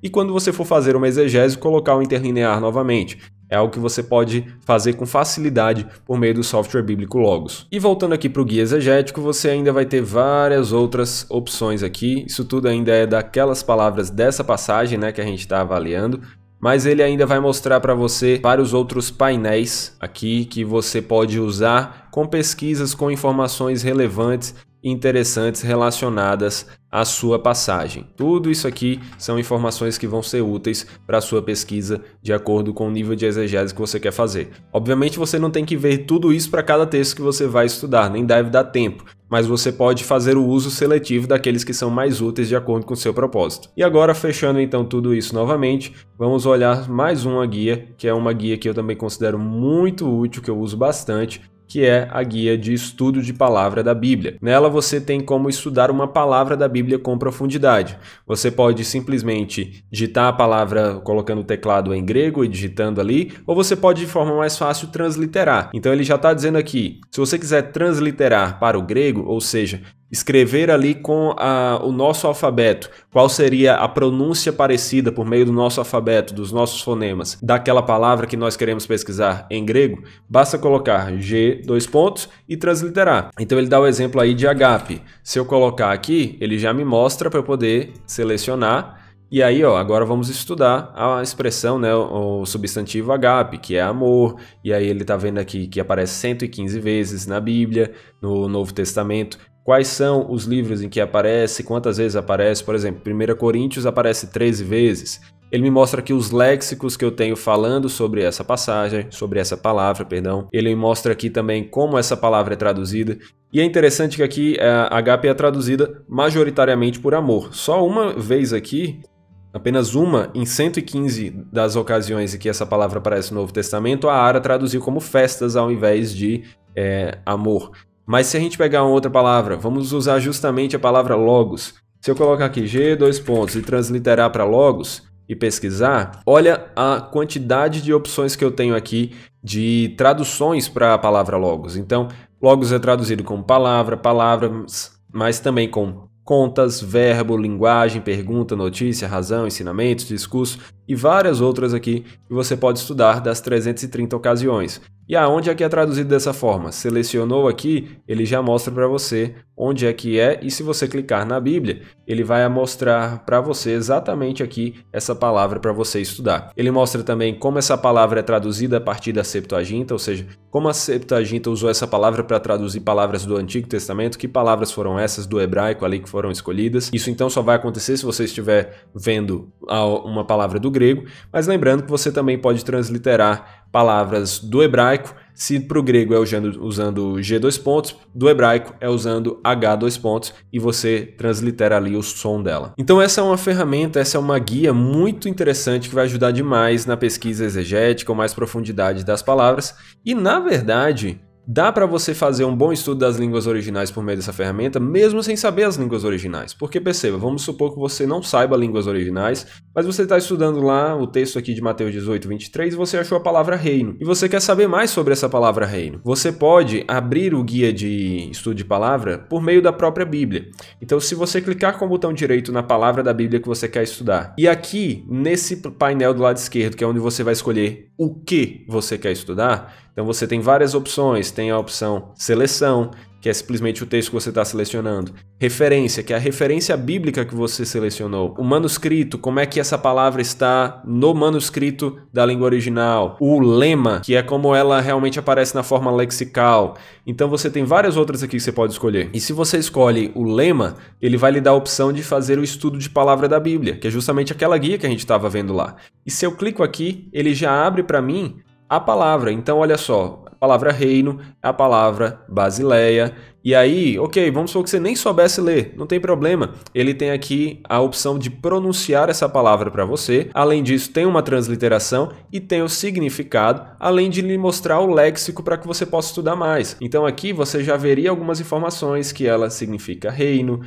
e quando você for fazer uma exegese, colocar o interlinear novamente. É algo que você pode fazer com facilidade por meio do software bíblico Logos. E voltando aqui para o guia exegético, você ainda vai ter várias outras opções aqui. Isso tudo ainda é daquelas palavras dessa passagem, né, que a gente está avaliando. Mas ele ainda vai mostrar para você vários outros painéis aqui que você pode usar com pesquisas, com informações relevantes e interessantes relacionadas à sua passagem. Tudo isso aqui são informações que vão ser úteis para a sua pesquisa de acordo com o nível de exegese que você quer fazer. Obviamente você não tem que ver tudo isso para cada texto que você vai estudar, nem deve dar tempo, mas você pode fazer o uso seletivo daqueles que são mais úteis de acordo com o seu propósito. E agora, fechando então tudo isso novamente, vamos olhar mais uma guia, que é uma guia que eu também considero muito útil, que eu uso bastante, que é a guia de estudo de palavra da Bíblia. Nela você tem como estudar uma palavra da Bíblia com profundidade. Você pode simplesmente digitar a palavra colocando o teclado em grego e digitando ali, ou você pode de forma mais fácil transliterar. Então ele já está dizendo aqui, se você quiser transliterar para o grego, ou seja, escrever ali com o nosso alfabeto, qual seria a pronúncia parecida por meio do nosso alfabeto, dos nossos fonemas, daquela palavra que nós queremos pesquisar em grego, basta colocar G, e transliterar. Então ele dá o exemplo aí de agape. Se eu colocar aqui, ele já me mostra para eu poder selecionar. E aí, ó, agora vamos estudar a expressão, né, o substantivo agape, que é amor. E aí ele está vendo aqui que aparece 115 vezes na Bíblia, no Novo Testamento. Quais são os livros em que aparece, quantas vezes aparece? Por exemplo, 1 Coríntios aparece 13 vezes. Ele me mostra aqui os léxicos que eu tenho falando sobre essa passagem, sobre essa palavra, perdão. Ele me mostra aqui também como essa palavra é traduzida. E é interessante que aqui a agape é traduzida majoritariamente por amor. Só uma vez aqui, apenas uma em 115 das ocasiões em que essa palavra aparece no Novo Testamento, a Ara traduziu como festas ao invés de amor. Mas se a gente pegar uma outra palavra, vamos usar justamente a palavra logos. Se eu colocar aqui G, e transliterar para logos e pesquisar, olha a quantidade de opções que eu tenho aqui de traduções para a palavra logos. Então, logos é traduzido como palavra, palavras, mas também com contas, verbo, linguagem, pergunta, notícia, razão, ensinamentos, discurso e várias outras aqui que você pode estudar das 330 ocasiões. E aonde é que é traduzido dessa forma? Selecionou aqui, ele já mostra para você onde é que é, e se você clicar na Bíblia, ele vai mostrar para você exatamente aqui essa palavra para você estudar. Ele mostra também como essa palavra é traduzida a partir da Septuaginta, ou seja, como a Septuaginta usou essa palavra para traduzir palavras do Antigo Testamento, que palavras foram essas do hebraico ali que foram escolhidas. Isso então só vai acontecer se você estiver vendo uma palavra do grego, mas lembrando que você também pode transliterar palavras do hebraico. Se para o grego é usando G dois pontos, do hebraico é usando H dois pontos e você translitera ali o som dela. Então essa é uma ferramenta, essa é uma guia muito interessante que vai ajudar demais na pesquisa exegética ou mais profundidade das palavras. E na verdade, dá para você fazer um bom estudo das línguas originais por meio dessa ferramenta, mesmo sem saber as línguas originais. Porque perceba, vamos supor que você não saiba línguas originais, mas você está estudando lá o texto aqui de Mateus 18, 23, e você achou a palavra reino. E você quer saber mais sobre essa palavra reino. Você pode abrir o guia de estudo de palavra por meio da própria Bíblia. Então, se você clicar com o botão direito na palavra da Bíblia que você quer estudar, e aqui, nesse painel do lado esquerdo, que é onde você vai escolher o que você quer estudar, então você tem várias opções, tem a opção seleção, que é simplesmente o texto que você está selecionando. Referência, que é a referência bíblica que você selecionou. O manuscrito, como é que essa palavra está no manuscrito da língua original. O lema, que é como ela realmente aparece na forma lexical. Então você tem várias outras aqui que você pode escolher. E se você escolhe o lema, ele vai lhe dar a opção de fazer o estudo de palavra da Bíblia, que é justamente aquela guia que a gente estava vendo lá. E se eu clico aqui, ele já abre para mim a palavra. Então, olha só, a palavra reino, a palavra Basileia. E aí, ok, vamos supor que você nem soubesse ler, não tem problema. Ele tem aqui a opção de pronunciar essa palavra para você. Além disso, tem uma transliteração e tem o significado, além de lhe mostrar o léxico para que você possa estudar mais. Então aqui você já veria algumas informações que ela significa reino,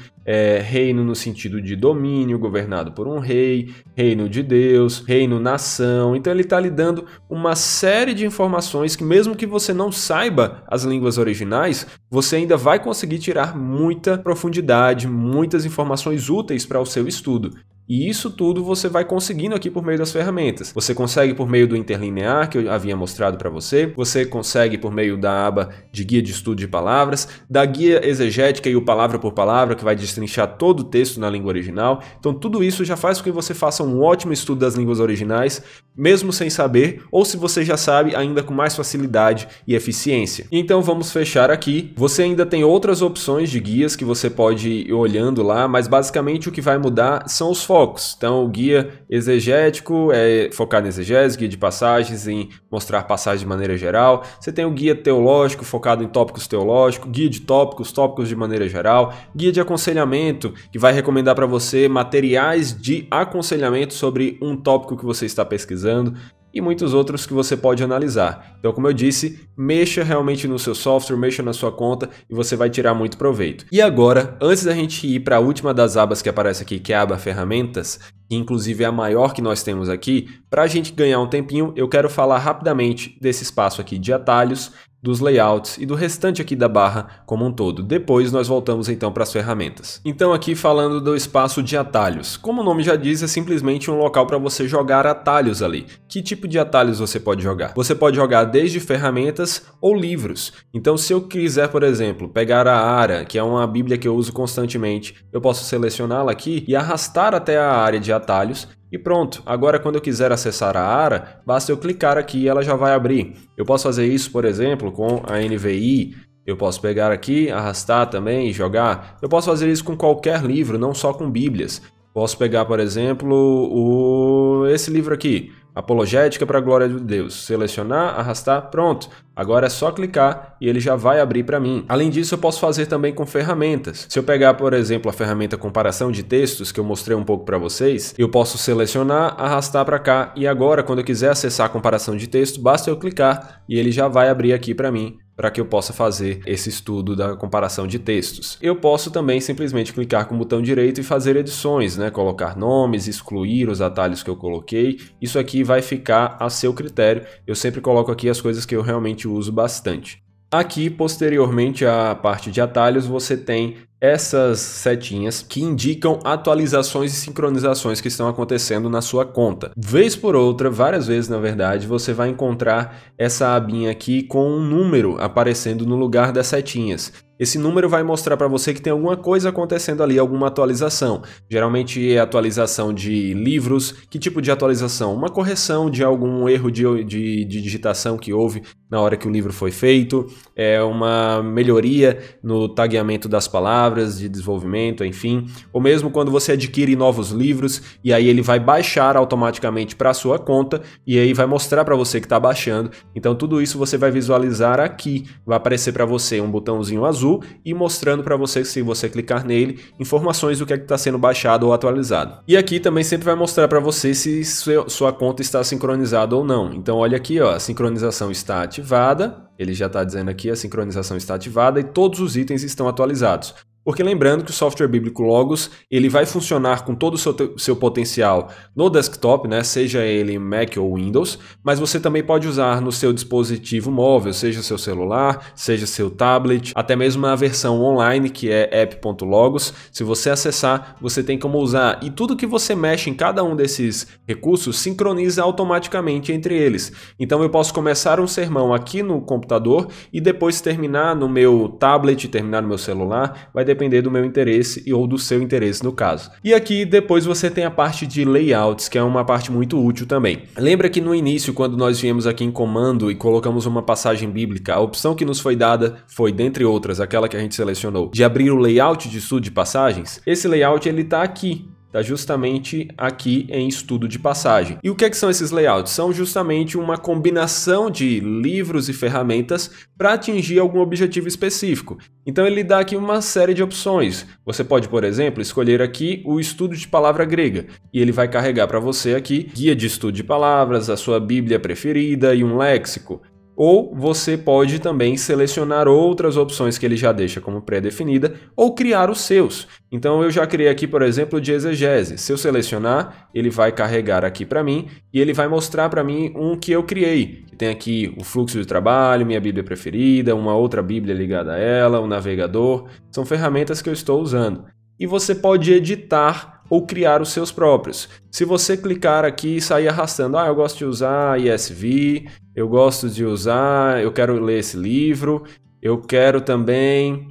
reino no sentido de domínio, governado por um rei, reino de Deus, reino nação. Então ele está lhe dando uma série de informações que mesmo que você não saiba as línguas originais, você ainda vai conseguir tirar muita profundidade, muitas informações úteis para o seu estudo. E isso tudo você vai conseguindo aqui por meio das ferramentas. Você consegue por meio do interlinear, que eu havia mostrado para você. Você consegue por meio da aba de guia de estudo de palavras, da guia exegética e o palavra por palavra, que vai destrinchar todo o texto na língua original. Então tudo isso já faz com que você faça um ótimo estudo das línguas originais, mesmo sem saber, ou se você já sabe, ainda com mais facilidade e eficiência. Então vamos fechar aqui. Você ainda tem outras opções de guias que você pode ir olhando lá, mas basicamente o que vai mudar são os focos. Então, o guia exegético é focado em exegese, guia de passagens, em mostrar passagens de maneira geral. Você tem o guia teológico, focado em tópicos teológicos, guia de tópicos, tópicos de maneira geral, guia de aconselhamento, que vai recomendar para você materiais de aconselhamento sobre um tópico que você está pesquisando, e muitos outros que você pode analisar. Então, como eu disse, mexa realmente no seu software, mexa na sua conta e você vai tirar muito proveito. E agora, antes da gente ir para a última das abas que aparece aqui, que é a aba Ferramentas, que inclusive é a maior que nós temos aqui, para a gente ganhar um tempinho, eu quero falar rapidamente desse espaço aqui de atalhos, dos layouts e do restante aqui da barra como um todo. Depois nós voltamos então para as ferramentas. Então aqui falando do espaço de atalhos. Como o nome já diz, é simplesmente um local para você jogar atalhos ali. Que tipo de atalhos você pode jogar? Você pode jogar desde ferramentas ou livros. Então se eu quiser, por exemplo, pegar a ARA, que é uma bíblia que eu uso constantemente, eu posso selecioná-la aqui e arrastar até a área de atalhos. E pronto, agora quando eu quiser acessar a ARA, basta eu clicar aqui e ela já vai abrir. Eu posso fazer isso, por exemplo, com a NVI, eu posso pegar aqui, arrastar também e jogar. Eu posso fazer isso com qualquer livro, não só com bíblias. Posso pegar, por exemplo, esse livro aqui, Apologética para a Glória de Deus. Selecionar, arrastar, pronto. Agora é só clicar e ele já vai abrir para mim. Além disso, eu posso fazer também com ferramentas. Se eu pegar, por exemplo, a ferramenta comparação de textos, que eu mostrei um pouco para vocês, eu posso selecionar, arrastar para cá e agora, quando eu quiser acessar a comparação de texto, basta eu clicar e ele já vai abrir aqui para mim, para que eu possa fazer esse estudo da comparação de textos. Eu posso também simplesmente clicar com o botão direito e fazer edições, né? Colocar nomes, excluir os atalhos que eu coloquei. Isso aqui vai ficar a seu critério. Eu sempre coloco aqui as coisas que eu realmente uso bastante. Aqui, posteriormente à parte de atalhos, você tem essas setinhas que indicam atualizações e sincronizações que estão acontecendo na sua conta. Vez por outra, várias vezes na verdade, você vai encontrar essa abinha aqui com um número aparecendo no lugar das setinhas. Esse número vai mostrar para você que tem alguma coisa acontecendo ali, alguma atualização. Geralmente é atualização de livros. Que tipo de atualização? Uma correção de algum erro de digitação que houve na hora que o livro foi feito, é uma melhoria no tagueamento das palavras, de desenvolvimento, enfim. Ou mesmo quando você adquire novos livros e aí ele vai baixar automaticamente para a sua conta e aí vai mostrar para você que está baixando. Então tudo isso você vai visualizar aqui. Vai aparecer para você um botãozinho azul e mostrando para você, se você clicar nele, informações do que está sendo baixado ou atualizado. E aqui também sempre vai mostrar para você se sua conta está sincronizada ou não. Então olha aqui, ó, a sincronização está ativada, ele já está dizendo aqui a sincronização está ativada e todos os itens estão atualizados. Porque lembrando que o software bíblico Logos, ele vai funcionar com todo o seu potencial no desktop, né? Seja ele Mac ou Windows, mas você também pode usar no seu dispositivo móvel, seja seu celular, seja seu tablet, até mesmo a versão online, que é app.logos. Se você acessar, você tem como usar. E tudo que você mexe em cada um desses recursos sincroniza automaticamente entre eles. Então eu posso começar um sermão aqui no computador e depois terminar no meu tablet, terminar no meu celular, vai depender do meu interesse ou do seu interesse no caso. E aqui depois você tem a parte de layouts, que é uma parte muito útil também. Lembra que no início, quando nós viemos aqui em comando e colocamos uma passagem bíblica, a opção que nos foi dada foi, dentre outras, aquela que a gente selecionou, de abrir o layout de estudo de passagens? Esse layout ele está aqui. Está justamente aqui em estudo de passagem. E o que são esses layouts? São justamente uma combinação de livros e ferramentas para atingir algum objetivo específico. Então ele dá aqui uma série de opções. Você pode, por exemplo, escolher aqui o estudo de palavra grega. E ele vai carregar para você aqui guia de estudo de palavras, a sua Bíblia preferida e um léxico. Ou você pode também selecionar outras opções que ele já deixa como pré-definida ou criar os seus. Então eu já criei aqui, por exemplo, de exegese. Se eu selecionar, ele vai carregar aqui para mim e ele vai mostrar para mim um que eu criei. Tem aqui o fluxo de trabalho, minha Bíblia preferida, uma outra Bíblia ligada a ela, o navegador. São ferramentas que eu estou usando. E você pode editar ou criar os seus próprios. Se você clicar aqui e sair arrastando, eu gosto de usar ESV, eu gosto de usar, eu quero ler esse livro, eu quero também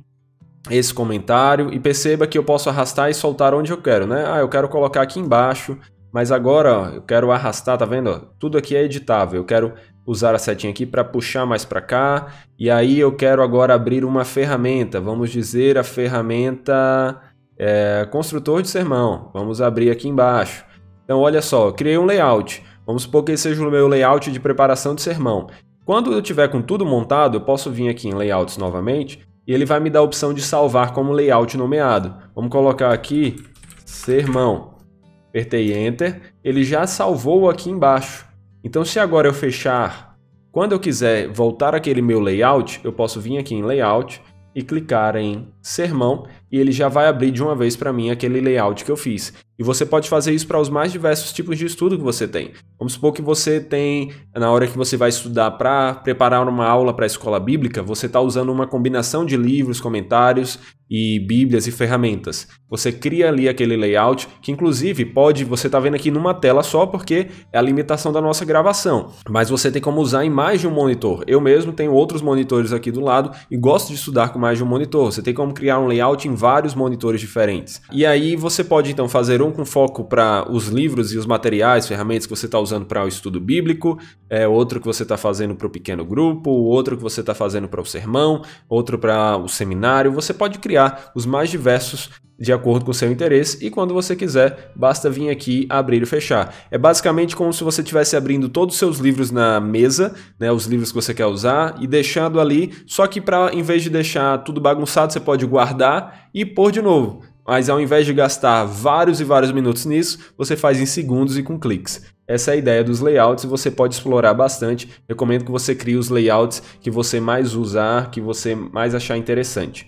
esse comentário, e perceba que eu posso arrastar e soltar onde eu quero, né? Eu quero colocar aqui embaixo, mas agora ó, eu quero arrastar, tá vendo? Tudo aqui é editável, eu quero usar a setinha aqui para puxar mais para cá, e aí eu quero agora abrir uma ferramenta, vamos dizer a ferramenta construtor de sermão. Vamos abrir aqui embaixo. Então olha só, eu criei um layout. Vamos supor que esse seja o meu layout de preparação de sermão. Quando eu tiver com tudo montado, eu posso vir aqui em layouts novamente e ele vai me dar a opção de salvar como layout nomeado. Vamos colocar aqui sermão. Apertei Enter, ele já salvou aqui embaixo. Então se agora eu fechar, quando eu quiser voltar aquele meu layout, eu posso vir aqui em layout e clicar em sermão e ele já vai abrir de uma vez para mim aquele layout que eu fiz. E você pode fazer isso para os mais diversos tipos de estudo que você tem. Vamos supor que você tem, na hora que você vai estudar para preparar uma aula para a escola bíblica, você está usando uma combinação de livros, comentários e bíblias e ferramentas. Você cria ali aquele layout, que inclusive você está vendo aqui numa tela só porque é a limitação da nossa gravação. Mas você tem como usar em mais de um monitor. Eu mesmo tenho outros monitores aqui do lado e gosto de estudar com mais de um monitor. Você tem como criar um layout em vários monitores diferentes. E aí você pode então fazer um com foco para os livros e os materiais, ferramentas que você está usando para o estudo bíblico, outro que você está fazendo para o pequeno grupo, outro que você está fazendo para o sermão, outro para o seminário. Você pode criar os mais diversos de acordo com o seu interesse e quando você quiser, basta vir aqui, abrir e fechar. É basicamente como se você estivesse abrindo todos os seus livros na mesa, né, os livros que você quer usar e deixando ali, só que em vez de deixar tudo bagunçado, você pode guardar e pôr de novo. Mas ao invés de gastar vários e vários minutos nisso, você faz em segundos e com cliques. Essa é a ideia dos layouts e você pode explorar bastante. Recomendo que você crie os layouts que você mais usar, que você mais achar interessante.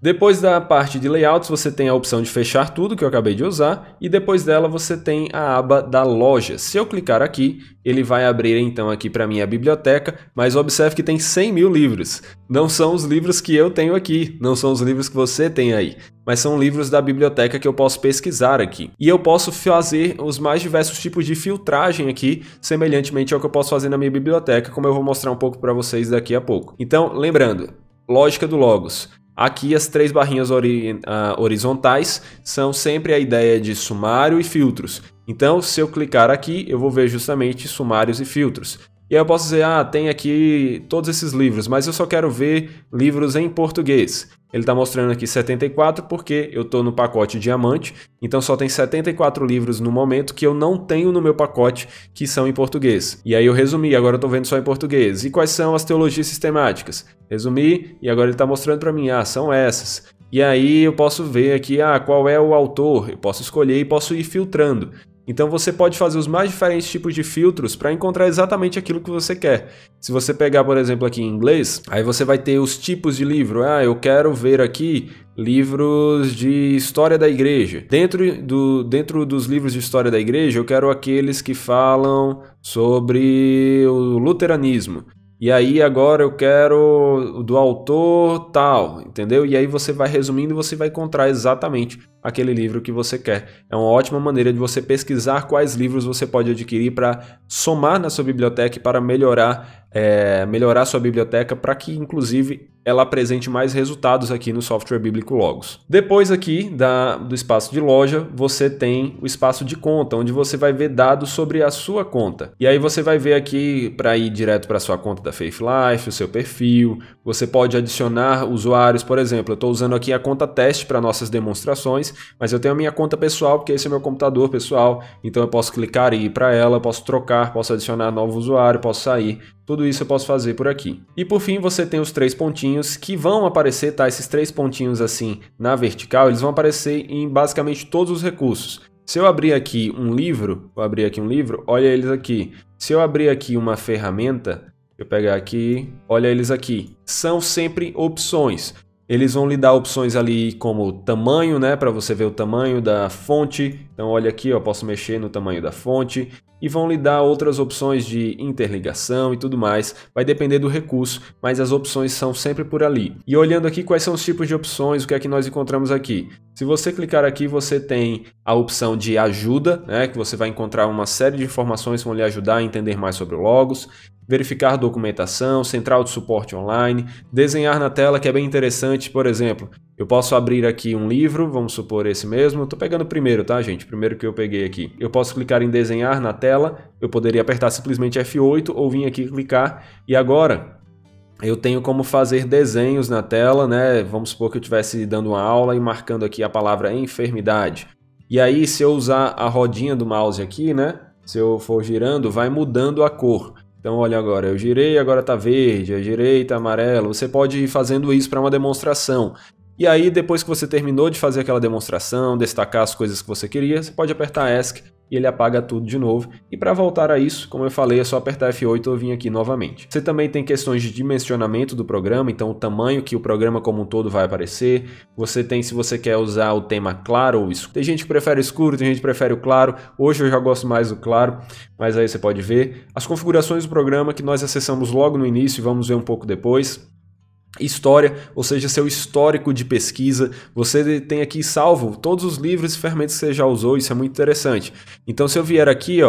Depois da parte de layouts, você tem a opção de fechar tudo, que eu acabei de usar, e depois dela você tem a aba da loja. Se eu clicar aqui, ele vai abrir então aqui para mim a biblioteca, mas observe que tem 100 mil livros. Não são os livros que eu tenho aqui, não são os livros que você tem aí, mas são livros da biblioteca que eu posso pesquisar aqui. E eu posso fazer os mais diversos tipos de filtragem aqui, semelhantemente ao que eu posso fazer na minha biblioteca, como eu vou mostrar um pouco para vocês daqui a pouco. Então, lembrando, lógica do Logos. Aqui as 3 barrinhas horizontais são sempre a ideia de sumário e filtros. Então, se eu clicar aqui, eu vou ver justamente sumários e filtros. E aí eu posso dizer, tem aqui todos esses livros, mas eu só quero ver livros em português. Ele está mostrando aqui 74 porque eu estou no pacote diamante, então só tem 74 livros no momento que eu não tenho no meu pacote que são em português. E aí eu resumi, agora eu estou vendo só em português. E quais são as teologias sistemáticas? Resumi, e agora ele está mostrando para mim, são essas. E aí eu posso ver aqui, qual é o autor, eu posso escolher e posso ir filtrando. Então você pode fazer os mais diferentes tipos de filtros para encontrar exatamente aquilo que você quer. Se você pegar, por exemplo, aqui em inglês, aí você vai ter os tipos de livro. Eu quero ver aqui livros de história da igreja. Dentro dos livros de história da igreja, eu quero aqueles que falam sobre o luteranismo. E aí agora eu quero do autor tal, entendeu? E aí você vai resumindo e você vai encontrar exatamente aquele livro que você quer. É uma ótima maneira de você pesquisar quais livros você pode adquirir para somar na sua biblioteca e para melhorar sua biblioteca para que, inclusive, ela apresente mais resultados aqui no software bíblico Logos. Depois aqui do espaço de loja, você tem o espaço de conta, onde você vai ver dados sobre a sua conta. E aí você vai ver aqui para ir direto para a sua conta da Faith Life, o seu perfil. Você pode adicionar usuários, por exemplo, eu estou usando aqui a conta teste para nossas demonstrações, mas eu tenho a minha conta pessoal, porque esse é meu computador pessoal, então eu posso clicar e ir para ela, posso trocar, posso adicionar novo usuário, posso sair. Tudo isso eu posso fazer por aqui. E por fim você tem os 3 pontinhos que vão aparecer, tá? Esses 3 pontinhos assim na vertical, eles vão aparecer em basicamente todos os recursos. Se eu abrir aqui um livro, olha eles aqui. Se eu abrir aqui uma ferramenta, eu pegar aqui, olha eles aqui. São sempre opções. Eles vão lhe dar opções ali como tamanho, né, para você ver o tamanho da fonte. Então olha aqui, eu posso mexer no tamanho da fonte. E vão lhe dar outras opções de interligação e tudo mais. Vai depender do recurso, mas as opções são sempre por ali. E olhando aqui quais são os tipos de opções, o que é que nós encontramos aqui. Se você clicar aqui, você tem a opção de ajuda, né, que você vai encontrar uma série de informações que vão lhe ajudar a entender mais sobre o Logos. Verificar documentação, central de suporte online, desenhar na tela, que é bem interessante. Por exemplo, eu posso abrir aqui um livro, vamos supor esse mesmo. Estou pegando o primeiro, tá, gente? Primeiro que eu peguei aqui. Eu posso clicar em desenhar na tela, eu poderia apertar simplesmente F8 ou vir aqui clicar. E agora eu tenho como fazer desenhos na tela, né? Vamos supor que eu estivesse dando uma aula e marcando aqui a palavra enfermidade. E aí, se eu usar a rodinha do mouse aqui, né? Se eu for girando, vai mudando a cor. Então olha agora, eu girei, agora está verde, eu girei, está amarelo. Você pode ir fazendo isso para uma demonstração. E aí depois que você terminou de fazer aquela demonstração, destacar as coisas que você queria, você pode apertar ESC e ele apaga tudo de novo. E para voltar a isso, como eu falei, é só apertar F8 ou vir aqui novamente. Você também tem questões de dimensionamento do programa, então o tamanho que o programa como um todo vai aparecer. Você tem se você quer usar o tema claro ou escuro. Tem gente que prefere escuro, tem gente que prefere o claro. Hoje eu já gosto mais do claro, mas aí você pode ver. As configurações do programa que nós acessamos logo no início e vamos ver um pouco depois. História, ou seja, seu histórico de pesquisa, você tem aqui salvo todos os livros e ferramentas que você já usou, isso é muito interessante. Então se eu vier aqui,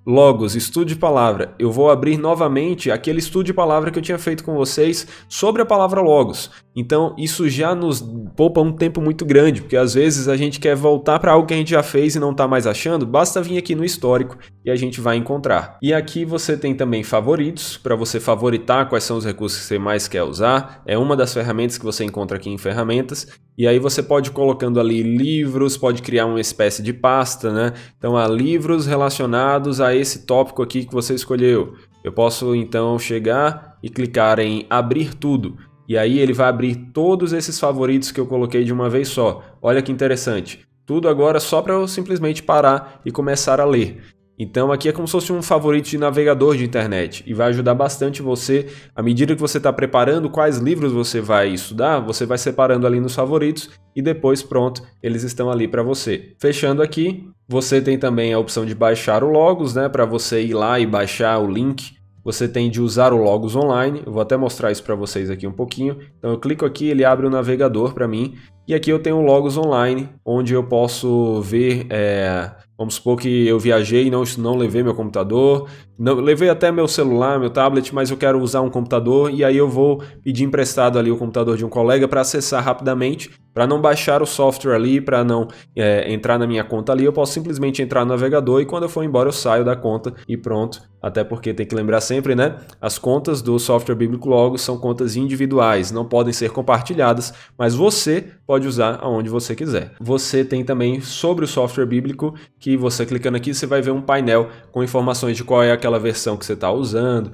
Logos, estudo de palavra, eu vou abrir novamente aquele estudo de palavra que eu tinha feito com vocês sobre a palavra Logos. Então isso já nos poupa um tempo muito grande, porque às vezes a gente quer voltar para algo que a gente já fez e não está mais achando, basta vir aqui no histórico e a gente vai encontrar. E aqui você tem também favoritos, para você favoritar quais são os recursos que você mais quer usar, é uma das ferramentas que você encontra aqui em ferramentas, e aí você pode ir colocando ali livros, pode criar uma espécie de pasta, né? Então há livros relacionados a esse tópico aqui que você escolheu. Eu posso então chegar e clicar em abrir tudo. E aí ele vai abrir todos esses favoritos que eu coloquei de uma vez só. Olha que interessante. Tudo agora só para eu simplesmente parar e começar a ler. Então aqui é como se fosse um favorito de navegador de internet e vai ajudar bastante você, à medida que você está preparando quais livros você vai estudar, você vai separando ali nos favoritos e depois pronto, eles estão ali para você. Fechando aqui, você tem também a opção de baixar o Logos, né, para você ir lá e baixar o link. Você tem de usar o Logos online, eu vou até mostrar isso para vocês aqui um pouquinho. Então eu clico aqui, ele abre o navegador para mim, e aqui eu tenho o Logos online, onde eu posso ver, vamos supor que eu viajei e não levei meu computador, não, levei até meu celular, meu tablet, mas eu quero usar um computador, e aí eu vou pedir emprestado ali o computador de um colega para acessar rapidamente, para não baixar o software ali, para não entrar na minha conta ali, eu posso simplesmente entrar no navegador e quando eu for embora eu saio da conta e pronto. Até porque tem que lembrar sempre, né? As contas do software bíblico Logos são contas individuais, não podem ser compartilhadas, mas você pode usar aonde você quiser. Você tem também sobre o software bíblico, que você clicando aqui, você vai ver um painel com informações de qual é aquela versão que você está usando,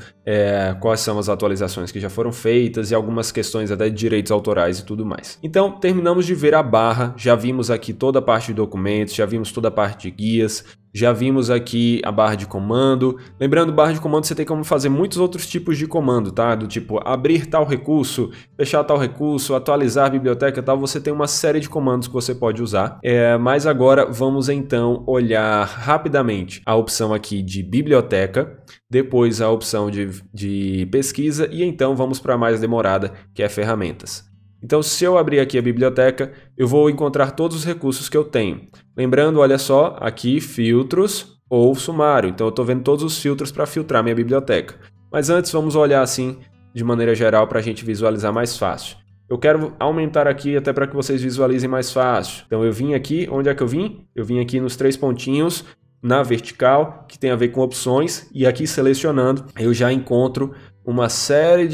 quais são as atualizações que já foram feitas e algumas questões até de direitos autorais e tudo mais. Então, terminamos de ver a barra, já vimos aqui toda a parte de documentos, já vimos toda a parte de guias, já vimos aqui a barra de comando. Lembrando, barra de comando você tem como fazer muitos outros tipos de comando, tá? Do tipo abrir tal recurso, fechar tal recurso, atualizar a biblioteca e tal. Você tem uma série de comandos que você pode usar. Mas agora vamos então olhar rapidamente a opção aqui de biblioteca, depois a opção de pesquisa e então vamos para a mais demorada, que é ferramentas. Então, se eu abrir aqui a biblioteca, eu vou encontrar todos os recursos que eu tenho. Lembrando, olha só, aqui filtros ou sumário. Então, eu estou vendo todos os filtros para filtrar minha biblioteca. Mas antes, vamos olhar assim, de maneira geral, para a gente visualizar mais fácil. Eu quero aumentar aqui até para que vocês visualizem mais fácil. Então, eu vim aqui, onde é que eu vim? Eu vim aqui nos 3 pontinhos, na vertical, que tem a ver com opções, e aqui selecionando, eu já encontro uma série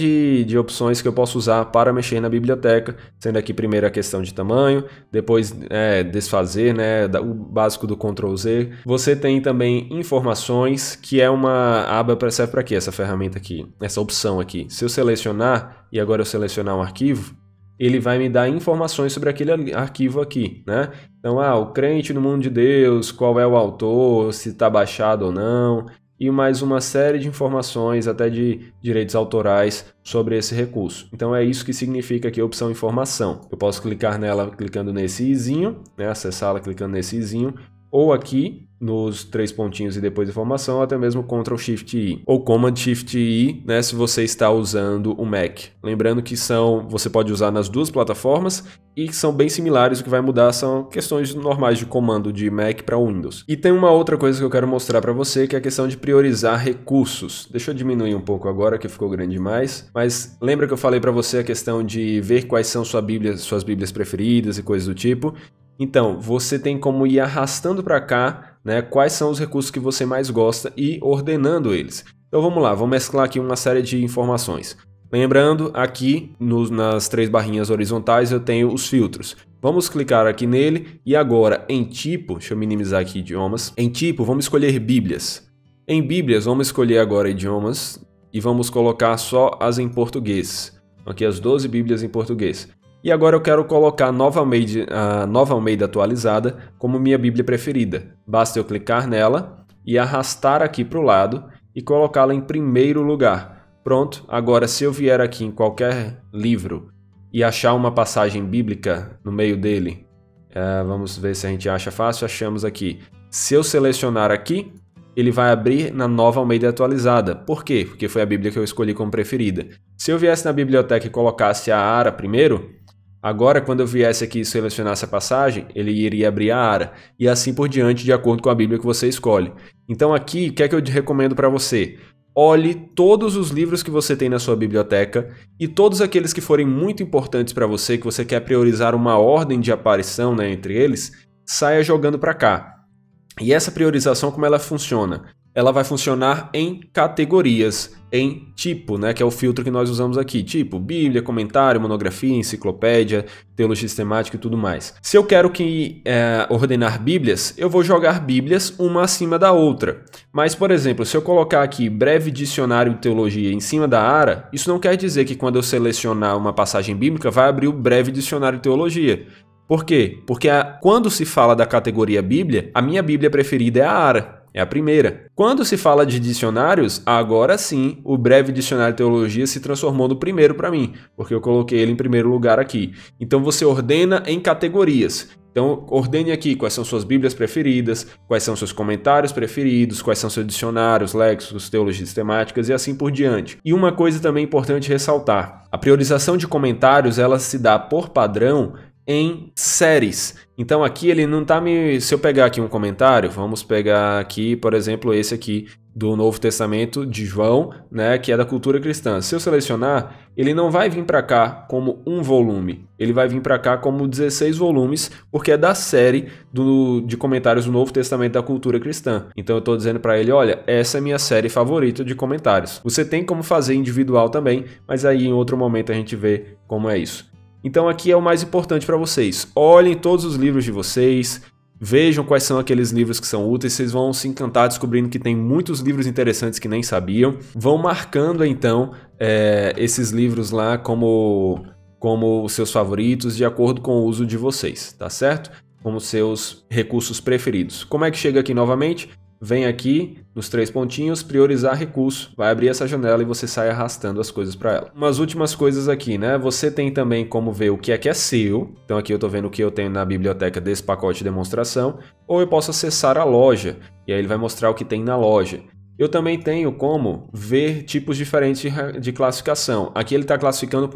de opções que eu posso usar para mexer na biblioteca, sendo aqui primeiro a questão de tamanho, depois desfazer, né, o básico do Ctrl Z. Você tem também informações, que é uma aba, serve para quê essa ferramenta aqui, essa opção aqui. Se eu selecionar, e agora eu selecionar um arquivo, ele vai me dar informações sobre aquele arquivo aqui, né? Então, o crente no mundo de Deus, qual é o autor, se está baixado ou não, e mais uma série de informações, até de direitos autorais, sobre esse recurso. Então é isso que significa aqui a opção informação. Eu posso clicar nela clicando nesse izinho, né? Acessá-la clicando nesse izinho, ou aqui nos 3 pontinhos e depois informação, ou até mesmo Ctrl Shift I, ou Command Shift I, né, se você está usando o Mac. Lembrando que você pode usar nas duas plataformas e que são bem similares, o que vai mudar são questões normais de comando de Mac para Windows. E tem uma outra coisa que eu quero mostrar para você, que é a questão de priorizar recursos. Deixa eu diminuir um pouco agora, que ficou grande demais, mas lembra que eu falei para você a questão de ver quais são suas bíblias preferidas e coisas do tipo? Então, você tem como ir arrastando para cá, né, quais são os recursos que você mais gosta e ordenando eles. Então vamos lá, vamos mesclar aqui uma série de informações. Lembrando, aqui nas 3 barrinhas horizontais eu tenho os filtros. Vamos clicar aqui nele e agora em tipo, deixa eu minimizar aqui idiomas. Em tipo, vamos escolher Bíblias. Em Bíblias, vamos escolher agora idiomas e vamos colocar só as em português. Aqui as 12 Bíblias em português. E agora eu quero colocar a Nova Almeida atualizada como minha Bíblia preferida. Basta eu clicar nela e arrastar aqui para o lado e colocá-la em primeiro lugar. Pronto, agora se eu vier aqui em qualquer livro e achar uma passagem bíblica no meio dele, vamos ver se a gente acha fácil, achamos aqui. Se eu selecionar aqui, ele vai abrir na Nova Almeida atualizada. Por quê? Porque foi a Bíblia que eu escolhi como preferida. Se eu viesse na biblioteca e colocasse a ARA primeiro, agora, quando eu viesse aqui e selecionasse a passagem, ele iria abrir a ARA, e assim por diante, de acordo com a Bíblia que você escolhe. Então aqui, o que é que eu recomendo para você? Olhe todos os livros que você tem na sua biblioteca e todos aqueles que forem muito importantes para você, que você quer priorizar uma ordem de aparição, né, entre eles, saia jogando para cá. E essa priorização, como ela funciona? Ela vai funcionar em categorias, em tipo, né, que é o filtro que nós usamos aqui, tipo Bíblia, comentário, monografia, enciclopédia, teologia sistemática e tudo mais. Se eu quero ordenar Bíblias, eu vou jogar Bíblias uma acima da outra. Mas, por exemplo, se eu colocar aqui breve dicionário de teologia em cima da ARA, isso não quer dizer que quando eu selecionar uma passagem bíblica vai abrir o breve dicionário de teologia. Por quê? Porque quando se fala da categoria Bíblia, a minha Bíblia preferida é a ARA. é a primeira. Quando se fala de dicionários, agora sim, o breve dicionário de teologia se transformou no primeiro para mim, porque eu coloquei ele em primeiro lugar aqui. Então você ordena em categorias. Então, ordene aqui quais são suas bíblias preferidas, quais são seus comentários preferidos, quais são seus dicionários, léxicos, teologias sistemáticas e assim por diante. E uma coisa também importante ressaltar, a priorização de comentários ela se dá por padrão em séries. Então aqui ele não está me... Se eu pegar aqui um comentário, vamos pegar aqui, por exemplo, esse aqui do Novo Testamento de João, né, que é da cultura cristã. Se eu selecionar, ele não vai vir para cá como um volume, ele vai vir para cá como 16 volumes, porque é da série de comentários do Novo Testamento da cultura cristã. Então eu estou dizendo para ele, olha, essa é a minha série favorita de comentários. Você tem como fazer individual também, mas aí em outro momento a gente vê como é isso. Então aqui é o mais importante para vocês. Olhem todos os livros de vocês, vejam quais são aqueles livros que são úteis, vocês vão se encantar descobrindo que tem muitos livros interessantes que nem sabiam. Vão marcando então esses livros lá como os seus favoritos de acordo com o uso de vocês, tá certo? Como seus recursos preferidos. Como é que chega aqui novamente? Vem aqui nos 3 pontinhos, priorizar recurso, vai abrir essa janela e você sai arrastando as coisas para ela. Umas últimas coisas aqui, né? Você tem também como ver o que é seu. Então aqui eu estou vendo o que eu tenho na biblioteca desse pacote de demonstração. Ou eu posso acessar a loja e aí ele vai mostrar o que tem na loja. Eu também tenho como ver tipos diferentes de classificação. Aqui ele está classificando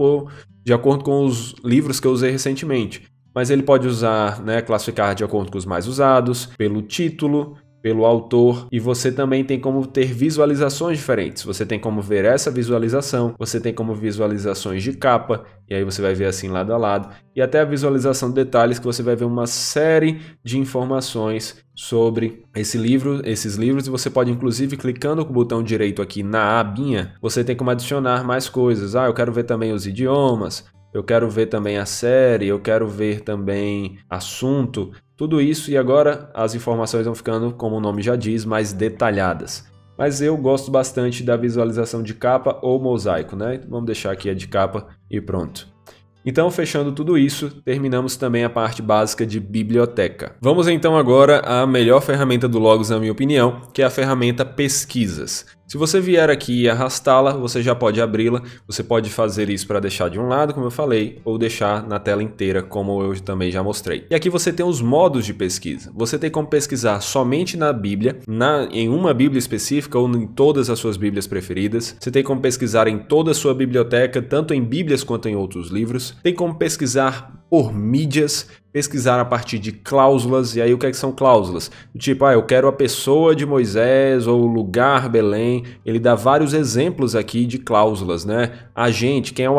de acordo com os livros que eu usei recentemente. Mas ele pode usar, né, classificar de acordo com os mais usados, pelo título, pelo autor, e você também tem como ter visualizações diferentes. Você tem como ver essa visualização, você tem como visualizações de capa, e aí você vai ver assim lado a lado, e até a visualização de detalhes que você vai ver uma série de informações sobre esses livros, e você pode inclusive clicando com o botão direito aqui na abinha, você tem como adicionar mais coisas. Eu quero ver também os idiomas, eu quero ver também a série, eu quero ver também assunto, tudo isso, e agora as informações vão ficando, como o nome já diz, mais detalhadas. Mas eu gosto bastante da visualização de capa ou mosaico, né? Vamos deixar aqui a de capa e pronto. Então, fechando tudo isso, terminamos também a parte básica de biblioteca. Vamos então agora à melhor ferramenta do Logos, na minha opinião, que é a ferramenta Pesquisas. Se você vier aqui e arrastá-la, você já pode abri-la. Você pode fazer isso para deixar de um lado, como eu falei, ou deixar na tela inteira, como eu também já mostrei. E aqui você tem os modos de pesquisa. Você tem como pesquisar somente na Bíblia, em uma Bíblia específica ou em todas as suas Bíblias preferidas. Você tem como pesquisar em toda a sua biblioteca, tanto em Bíblias quanto em outros livros. Tem como pesquisar por mídias, pesquisar a partir de cláusulas. E aí o que são cláusulas? Tipo, eu quero a pessoa de Moisés ou o lugar Belém. Ele dá vários exemplos aqui de cláusulas, né? Agente, quem é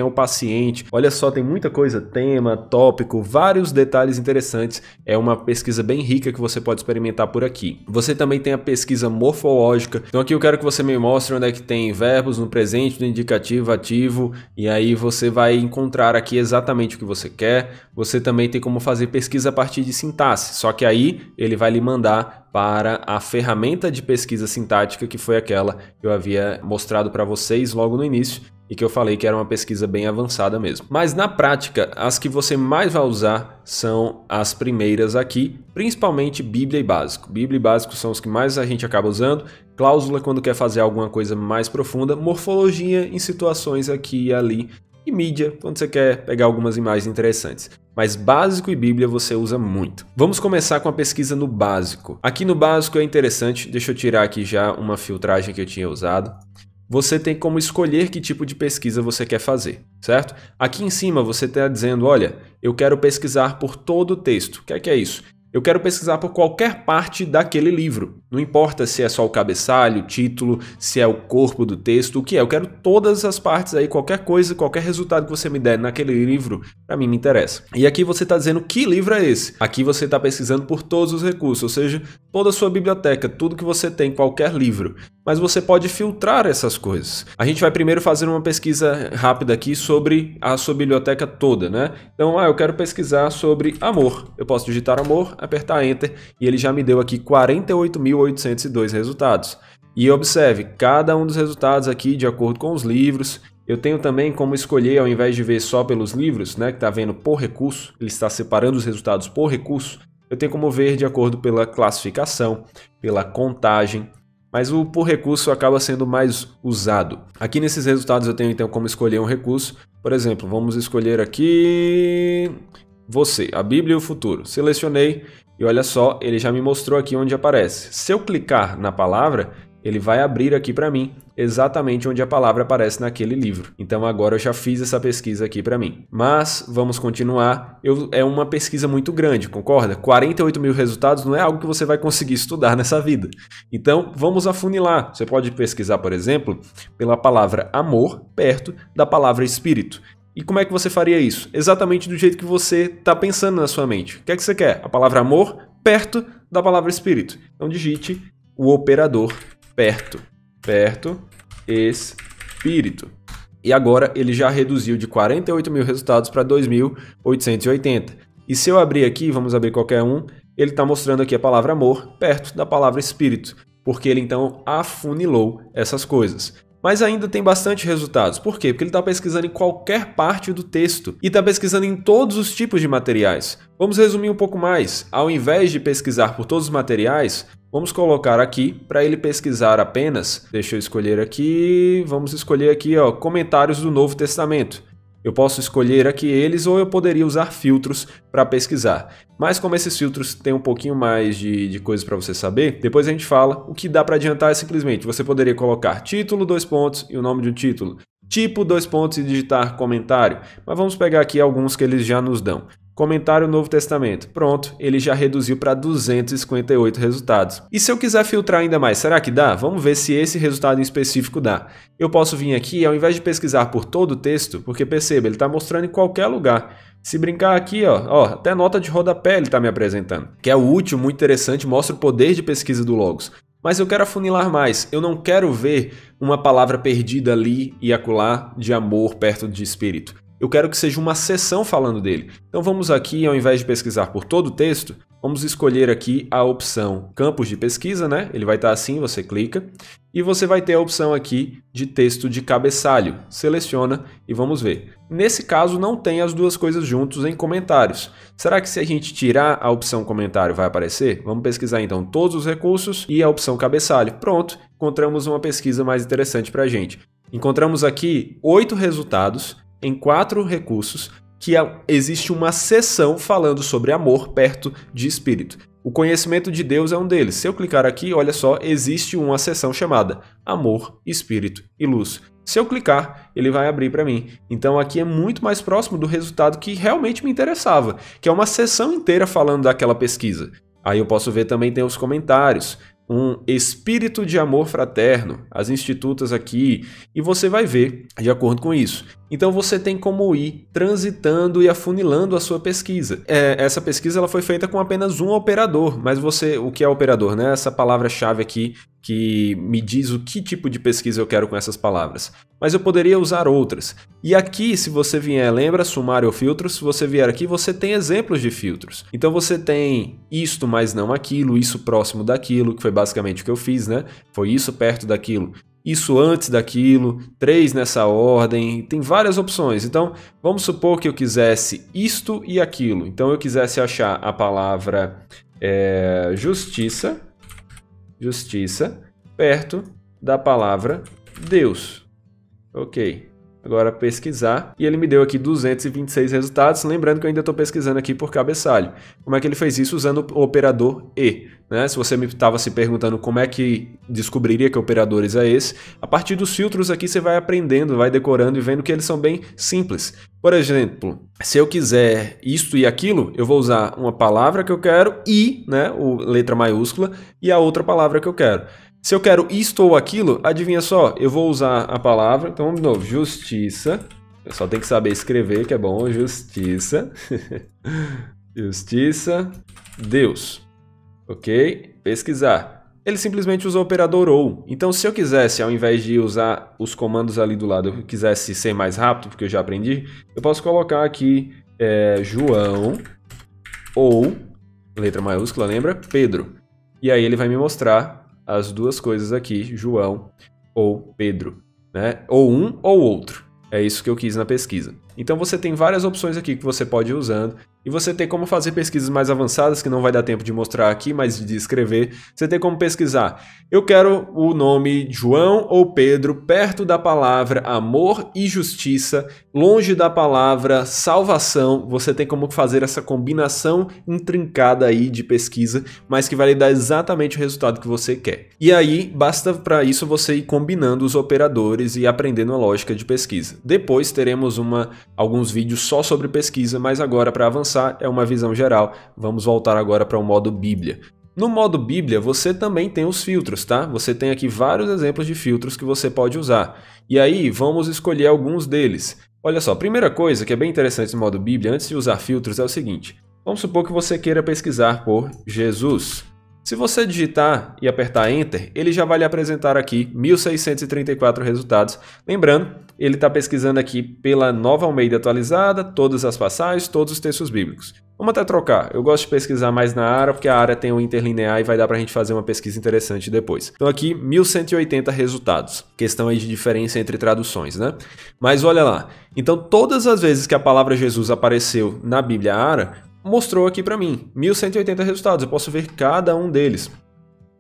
o paciente. Olha só, tem muita coisa, tema, tópico, vários detalhes interessantes. É uma pesquisa bem rica que você pode experimentar por aqui. Você também tem a pesquisa morfológica. Então aqui eu quero que você me mostre onde é que tem verbos no presente, no indicativo, ativo, e aí você vai encontrar aqui exatamente o que você quer. Você também tem como fazer pesquisa a partir de sintaxe, só que aí ele vai lhe mandar para a ferramenta de pesquisa sintática, que foi aquela que eu havia mostrado para vocês logo no início e que eu falei que era uma pesquisa bem avançada mesmo. Mas na prática, as que você mais vai usar são as primeiras aqui, principalmente Bíblia e Básico. Bíblia e Básico são os que mais a gente acaba usando, cláusula quando quer fazer alguma coisa mais profunda, morfologia em situações aqui e ali, e mídia, quando você quer pegar algumas imagens interessantes. Mas Básico e Bíblia você usa muito. Vamos começar com a pesquisa no Básico. Aqui no Básico é interessante, deixa eu tirar aqui já uma filtragem que eu tinha usado. Você tem como escolher que tipo de pesquisa você quer fazer, certo? Aqui em cima você está dizendo, olha, eu quero pesquisar por todo o texto. O que é isso? Eu quero pesquisar por qualquer parte daquele livro. Não importa se é só o cabeçalho, o título, se é o corpo do texto, o que é. Eu quero todas as partes aí, qualquer coisa, qualquer resultado que você me der naquele livro, para mim me interessa. E aqui você está dizendo que livro é esse. Aqui você está pesquisando por todos os recursos, ou seja, toda a sua biblioteca, tudo que você tem, qualquer livro. Mas você pode filtrar essas coisas. A gente vai primeiro fazer uma pesquisa rápida aqui sobre a sua biblioteca toda, né? Então, eu quero pesquisar sobre amor. Eu posso digitar amor, apertar Enter e ele já me deu aqui 48.802 resultados. E observe, cada um dos resultados aqui de acordo com os livros. Eu tenho também como escolher, ao invés de ver só pelos livros, né, que está vendo por recurso, ele está separando os resultados por recurso. eu tenho como ver de acordo pela classificação, pela contagem, mas o por recurso acaba sendo mais usado. Aqui nesses resultados eu tenho então como escolher um recurso. Por exemplo, vamos escolher aqui você, a Bíblia e o futuro. Selecionei e olha só, ele já me mostrou aqui onde aparece. Se eu clicar na palavra, ele vai abrir aqui para mim exatamente onde a palavra aparece naquele livro. Então agora eu já fiz essa pesquisa aqui para mim. Mas vamos continuar. É uma pesquisa muito grande, concorda? 48 mil resultados não é algo que você vai conseguir estudar nessa vida. Então vamos afunilar. Você pode pesquisar, por exemplo, pela palavra amor perto da palavra espírito. E como é que você faria isso? Exatamente do jeito que você está pensando na sua mente. O que é que você quer? A palavra amor perto da palavra espírito. Então digite o operador perto, espírito. E agora ele já reduziu de 48 mil resultados para 2.880. E se eu abrir aqui, vamos abrir qualquer um, ele está mostrando aqui a palavra amor perto da palavra espírito, porque ele então afunilou essas coisas. Mas ainda tem bastante resultados. Por quê? Porque ele está pesquisando em qualquer parte do texto e está pesquisando em todos os tipos de materiais. Vamos resumir um pouco mais. Ao invés de pesquisar por todos os materiais, vamos colocar aqui para ele pesquisar apenas. Deixa eu escolher aqui. Vamos escolher aqui, ó, comentários do Novo Testamento. Eu posso escolher aqui eles ou eu poderia usar filtros para pesquisar. Mas como esses filtros têm um pouquinho mais de coisas para você saber, depois a gente fala. O que dá para adiantar é simplesmente você poderia colocar título, 2 pontos e o nome de um título. Tipo, 2 pontos e digitar comentário. Mas vamos pegar aqui alguns que eles já nos dão. Comentário Novo Testamento. Pronto, ele já reduziu para 258 resultados. E se eu quiser filtrar ainda mais, será que dá? Vamos ver se esse resultado em específico dá. Eu posso vir aqui, ao invés de pesquisar por todo o texto, porque perceba, ele está mostrando em qualquer lugar. Se brincar aqui, ó, até nota de rodapé ele está me apresentando. Que é útil, muito interessante, mostra o poder de pesquisa do Logos. Mas eu quero afunilar mais. Eu não quero ver uma palavra perdida ali e acolá de amor perto de espírito. Eu quero que seja uma seção falando dele. Então vamos aqui, ao invés de pesquisar por todo o texto, vamos escolher aqui a opção campos de pesquisa, né? Ele vai estar assim, você clica. E você vai ter a opção aqui de texto de cabeçalho. Seleciona e vamos ver. Nesse caso não tem as duas coisas juntos em comentários. Será que se a gente tirar a opção comentário vai aparecer? Vamos pesquisar então todos os recursos e a opção cabeçalho. Pronto, encontramos uma pesquisa mais interessante para a gente. Encontramos aqui 8 resultados em 4 recursos que existe uma seção falando sobre amor perto de espírito. O conhecimento de Deus é um deles. Se eu clicar aqui, olha só, existe uma seção chamada amor, espírito e luz. Se eu clicar, ele vai abrir para mim. Então aqui é muito mais próximo do resultado que realmente me interessava, que é uma seção inteira falando daquela pesquisa. Aí eu posso ver também tem os comentários. Um espírito de amor fraterno, as institutas aqui, e você vai ver de acordo com isso. Então você tem como ir transitando e afunilando a sua pesquisa. Essa pesquisa ela foi feita com apenas um operador, mas o que é operador, né? Essa palavra-chave aqui que me diz o que tipo de pesquisa eu quero com essas palavras. Mas eu poderia usar outras. E aqui, se você vier, lembra, sumário ou filtros, se você vier aqui, você tem exemplos de filtros. Então você tem isto, mas não aquilo, isso próximo daquilo, que foi basicamente o que eu fiz, né? Foi isso perto daquilo. Isso antes daquilo, 3 nessa ordem, tem várias opções. Então, vamos supor que eu quisesse isto e aquilo. Então, eu quisesse achar a palavra justiça perto da palavra Deus. Ok. Agora pesquisar, e ele me deu aqui 226 resultados, lembrando que eu ainda estou pesquisando aqui por cabeçalho. Como é que ele fez isso? Usando o operador E. Né? Se você me estava se perguntando como é que descobriria que operadores é esse, a partir dos filtros aqui você vai aprendendo, vai decorando e vendo que eles são bem simples. Por exemplo, se eu quiser isto e aquilo, eu vou usar uma palavra que eu quero e, né, letra maiúscula, e a outra palavra que eu quero. Se eu quero isto ou aquilo, adivinha só, eu vou usar a palavra, então vamos de novo, justiça, eu só tenho que saber escrever, que é bom, justiça, justiça, Deus, ok? Pesquisar. Ele simplesmente usa o operador OU, então se eu quisesse, ao invés de usar os comandos ali do lado, eu quisesse ser mais rápido, porque eu já aprendi, eu posso colocar aqui João ou, letra maiúscula, lembra? Pedro, e aí ele vai me mostrar as duas coisas aqui, João ou Pedro, né? Ou um ou outro. É isso que eu quis na pesquisa. Então você tem várias opções aqui que você pode ir usando. E você tem como fazer pesquisas mais avançadas, que não vai dar tempo de mostrar aqui, mas de escrever. Você tem como pesquisar. Eu quero o nome João ou Pedro perto da palavra amor e justiça, longe da palavra salvação. Você tem como fazer essa combinação intrincada aí de pesquisa, mas que vai lhe dar exatamente o resultado que você quer. E aí, basta para isso você ir combinando os operadores e aprendendo a lógica de pesquisa. Depois teremos alguns vídeos só sobre pesquisa, mas agora para avançar é uma visão geral. Vamos voltar agora para o modo Bíblia. No modo Bíblia, você também tem os filtros, tá? Você tem aqui vários exemplos de filtros que você pode usar. E aí, vamos escolher alguns deles. Olha só, a primeira coisa que é bem interessante no modo Bíblia, antes de usar filtros, é o seguinte. Vamos supor que você queira pesquisar por Jesus. Se você digitar e apertar Enter, ele já vai lhe apresentar aqui 1.634 resultados. Lembrando, ele está pesquisando aqui pela Nova Almeida atualizada, todas as passagens, todos os textos bíblicos. Vamos até trocar. Eu gosto de pesquisar mais na ARA, porque a ARA tem o interlinear e vai dar para a gente fazer uma pesquisa interessante depois. Então aqui, 1.180 resultados. Questão aí de diferença entre traduções, né? Mas olha lá. Então todas as vezes que a palavra Jesus apareceu na Bíblia ARA, mostrou aqui para mim 1.180 resultados. Eu posso ver cada um deles.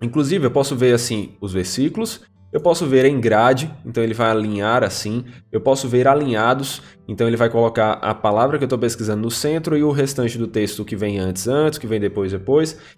Inclusive, eu posso ver assim os versículos. Eu posso ver em grade, então ele vai alinhar assim. Eu posso ver alinhados, então ele vai colocar a palavra que eu estou pesquisando no centro e o restante do texto que vem antes, que vem depois.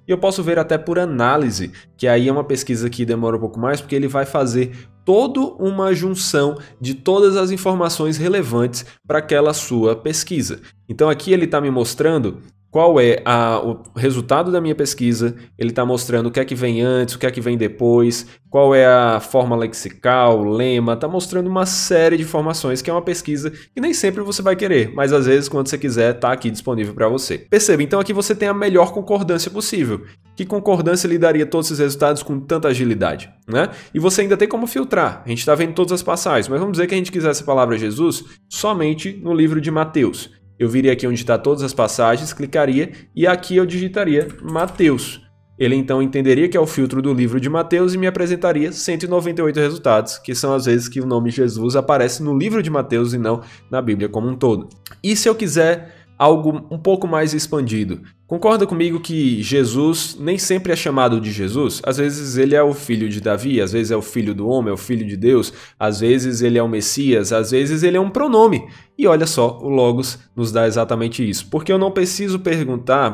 E eu posso ver até por análise, que aí é uma pesquisa que demora um pouco mais, porque ele vai fazer toda uma junção de todas as informações relevantes para aquela sua pesquisa. Então aqui ele está me mostrando qual é o resultado da minha pesquisa, ele está mostrando o que é que vem antes, o que é que vem depois, qual é a forma lexical, o lema, está mostrando uma série de informações que é uma pesquisa que nem sempre você vai querer, mas às vezes quando você quiser está aqui disponível para você. Perceba, então aqui você tem a melhor concordância possível. Que concordância lhe daria todos esses resultados com tanta agilidade, né? E você ainda tem como filtrar, a gente está vendo todas as passagens, mas vamos dizer que a gente quisesse a palavra Jesus somente no livro de Mateus. Eu viria aqui onde está todas as passagens, clicaria e aqui eu digitaria Mateus. Ele então entenderia que é o filtro do livro de Mateus e me apresentaria 198 resultados, que são as vezes que o nome Jesus aparece no livro de Mateus e não na Bíblia como um todo. E se eu quiser algo um pouco mais expandido? Concorda comigo que Jesus nem sempre é chamado de Jesus? Às vezes ele é o filho de Davi, às vezes é o filho do homem, é o filho de Deus, às vezes ele é o Messias, às vezes ele é um pronome. E olha só, o Logos nos dá exatamente isso. Porque eu não preciso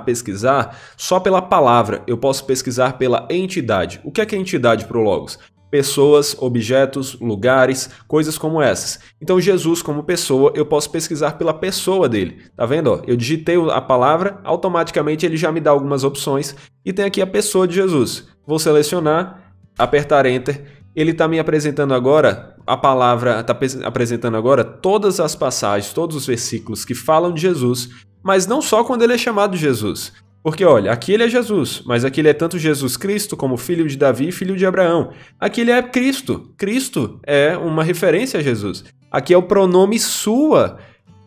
pesquisar só pela palavra, eu posso pesquisar pela entidade. O que é entidade para o Logos? Pessoas, objetos, lugares, coisas como essas. Então Jesus como pessoa, eu posso pesquisar pela pessoa dele. Tá vendo? Ó, eu digitei a palavra, automaticamente ele já me dá algumas opções e tem aqui a pessoa de Jesus. Vou selecionar, apertar Enter. Ele está me apresentando agora, a palavra está apresentando agora todas as passagens, todos os versículos que falam de Jesus, mas não só quando ele é chamado de Jesus. Porque, olha, aqui ele é Jesus, mas aqui ele é tanto Jesus Cristo como filho de Davi e filho de Abraão. Aqui ele é Cristo. Cristo é uma referência a Jesus. Aqui é o pronome sua.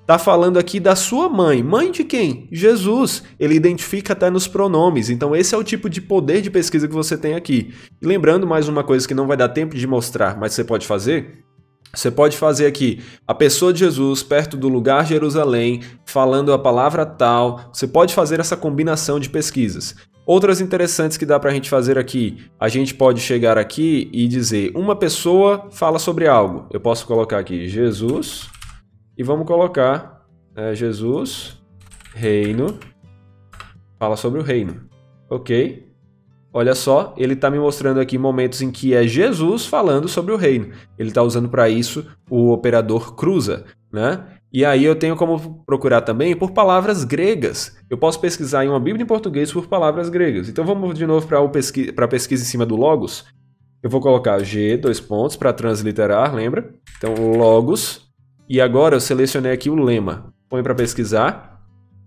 Está falando aqui da sua mãe. Mãe de quem? Jesus. Ele identifica até nos pronomes. Então esse é o tipo de poder de pesquisa que você tem aqui. E lembrando mais uma coisa que não vai dar tempo de mostrar, mas você pode fazer... Você pode fazer aqui a pessoa de Jesus perto do lugar Jerusalém, falando a palavra tal. Você pode fazer essa combinação de pesquisas. Outras interessantes que dá para a gente fazer aqui. A gente pode chegar aqui e dizer uma pessoa fala sobre algo. Eu posso colocar aqui Jesus e vamos colocar Jesus, reino, fala sobre o reino. Ok? Olha só, ele está me mostrando aqui momentos em que é Jesus falando sobre o reino. Ele está usando para isso o operador cruza, né? E aí eu tenho como procurar também por palavras gregas. Eu posso pesquisar em uma Bíblia em português por palavras gregas. Então vamos de novo para a pesquisa em cima do Logos. Eu vou colocar G, para transliterar, lembra? Então Logos. E agora eu selecionei aqui o lema. Põe para pesquisar.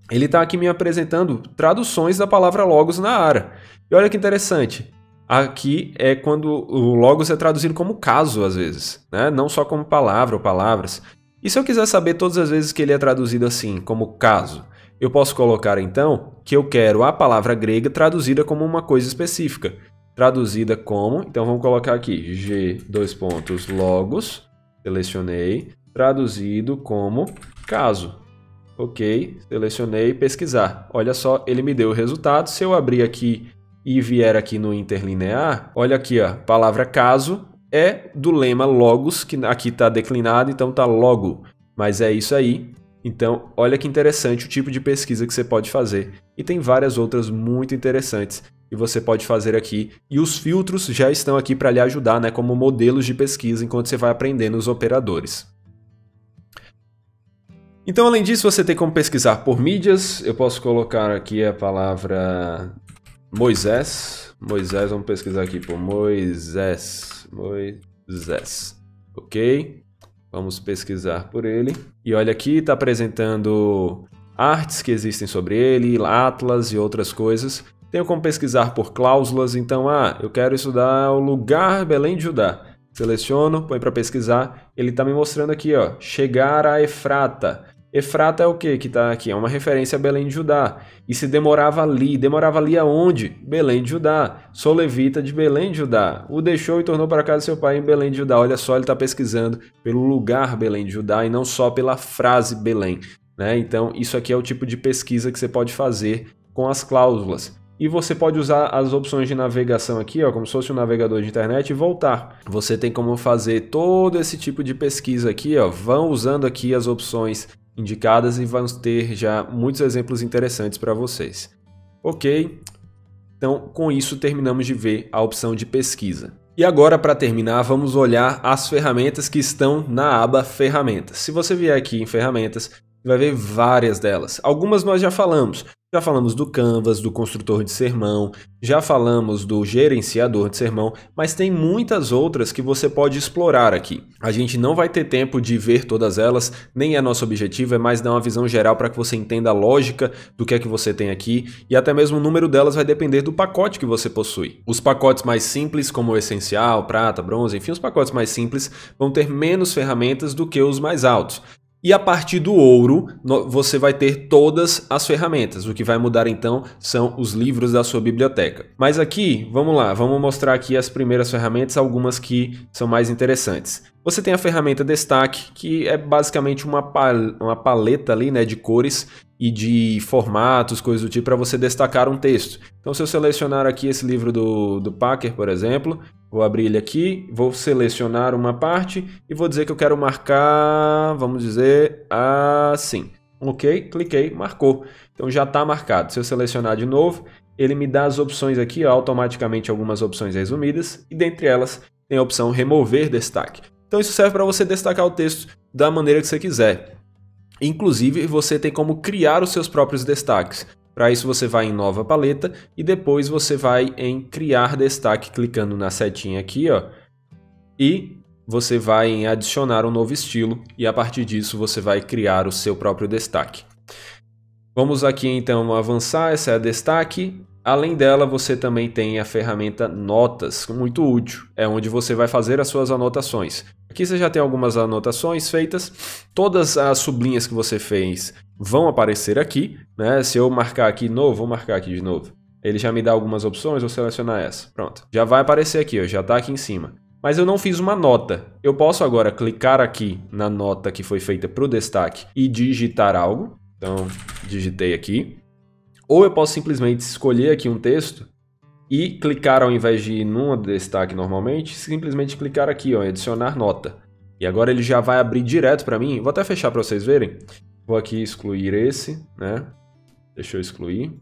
Ele está aqui me apresentando traduções da palavra Logos na ARA. E olha que interessante, aqui é quando o Logos é traduzido como caso, às vezes, né? Não só como palavra ou palavras. E se eu quiser saber todas as vezes que ele é traduzido assim, como caso, eu posso colocar então que eu quero a palavra grega traduzida como uma coisa específica. Traduzida como, então vamos colocar aqui, G, Logos, selecionei, traduzido como caso. Ok, selecionei pesquisar. Olha só, ele me deu o resultado. Se eu abrir aqui e vier aqui no interlinear, olha aqui, ó, palavra caso é do lema logos, que aqui está declinado, então está logo. Mas é isso aí. Então, olha que interessante o tipo de pesquisa que você pode fazer. E tem várias outras muito interessantes que você pode fazer aqui. E os filtros já estão aqui para lhe ajudar, né, como modelos de pesquisa enquanto você vai aprendendo os operadores. Então, além disso, você tem como pesquisar por mídias. Eu posso colocar aqui a palavra Moisés. Moisés, vamos pesquisar aqui por Moisés. Moisés. Ok? Vamos pesquisar por ele. E olha aqui, está apresentando artes que existem sobre ele, atlas e outras coisas. Tenho como pesquisar por cláusulas. Então, eu quero estudar o lugar Belém de Judá. Seleciono, põe para pesquisar. Ele está me mostrando aqui, ó, chegar a Efrata. Efrata é o que está aqui? É uma referência a Belém de Judá. E se demorava ali. Demorava ali aonde? Belém de Judá. Sou levita de Belém de Judá. O deixou e tornou para casa de seu pai em Belém de Judá. Olha só, ele está pesquisando pelo lugar Belém de Judá e não só pela frase Belém, né? Então, isso aqui é o tipo de pesquisa que você pode fazer com as cláusulas. E você pode usar as opções de navegação aqui, ó, como se fosse um navegador de internet e voltar. Você tem como fazer todo esse tipo de pesquisa aqui, ó. Vão usando aqui as opções indicadas e vamos ter já muitos exemplos interessantes para vocês. Ok? Então, com isso, terminamos de ver a opção de pesquisa. E agora, para terminar, vamos olhar as ferramentas que estão na aba Ferramentas. Se você vier aqui em Ferramentas, vai ver várias delas. Algumas nós já falamos. Já falamos do Canvas, do construtor de sermão, já falamos do gerenciador de sermão, mas tem muitas outras que você pode explorar aqui. A gente não vai ter tempo de ver todas elas, nem é nosso objetivo, é mais dar uma visão geral para que você entenda a lógica do que é que você tem aqui e até mesmo o número delas vai depender do pacote que você possui. Os pacotes mais simples, como o essencial, prata, bronze, enfim, os pacotes mais simples vão ter menos ferramentas do que os mais altos. E a partir do ouro, você vai ter todas as ferramentas. O que vai mudar então são os livros da sua biblioteca. Mas aqui, vamos lá, vamos mostrar aqui as primeiras ferramentas, algumas que são mais interessantes. Você tem a ferramenta Destaque, que é basicamente uma paleta ali, né, de cores e de formatos, coisas do tipo, para você destacar um texto. Então, se eu selecionar aqui esse livro do Packer, por exemplo, vou abrir ele aqui, vou selecionar uma parte e vou dizer que eu quero marcar, vamos dizer, assim. Ok, cliquei, marcou. Então, já está marcado. Se eu selecionar de novo, ele me dá as opções aqui, ó, automaticamente algumas opções resumidas, e dentre elas tem a opção Remover Destaque. Então, isso serve para você destacar o texto da maneira que você quiser. Inclusive, você tem como criar os seus próprios destaques. Para isso, você vai em Nova Paleta e depois você vai em Criar Destaque, clicando na setinha aqui, ó, e você vai em Adicionar um novo estilo e a partir disso você vai criar o seu próprio destaque. Vamos aqui então avançar, essa é a Destaque. Além dela, você também tem a ferramenta Notas, muito útil, é onde você vai fazer as suas anotações. Aqui você já tem algumas anotações feitas, todas as sublinhas que você fez vão aparecer aqui, né? Se eu marcar aqui de novo, vou marcar aqui de novo. Ele já me dá algumas opções, vou selecionar essa. Pronto, já vai aparecer aqui, ó, já está aqui em cima. Mas eu não fiz uma nota. Eu posso agora clicar aqui na nota que foi feita para o destaque e digitar algo. Então, digitei aqui. Ou eu posso simplesmente escolher aqui um texto e clicar, ao invés de ir num destaque normalmente, simplesmente clicar aqui, ó, em adicionar nota. E agora ele já vai abrir direto para mim. Vou até fechar para vocês verem. Vou aqui excluir esse, né? Deixa eu excluir.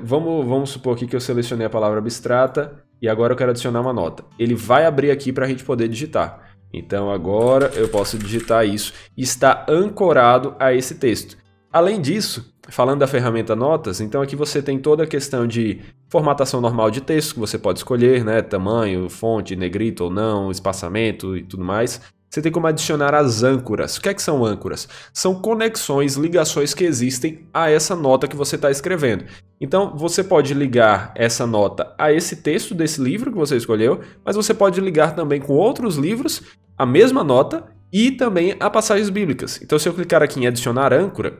Vamos supor aqui que eu selecionei a palavra abstrata e agora eu quero adicionar uma nota. Ele vai abrir aqui para a gente poder digitar. Então agora eu posso digitar isso e está ancorado a esse texto. Além disso, falando da ferramenta Notas, então aqui você tem toda a questão de formatação normal de texto, que você pode escolher, né? Tamanho, fonte, negrito ou não, espaçamento e tudo mais. Você tem como adicionar as âncoras. O que é que são âncoras? São conexões, ligações que existem a essa nota que você está escrevendo. Então, você pode ligar essa nota a esse texto desse livro que você escolheu, mas você pode ligar também com outros livros a mesma nota e também a passagens bíblicas. Então, se eu clicar aqui em adicionar âncora,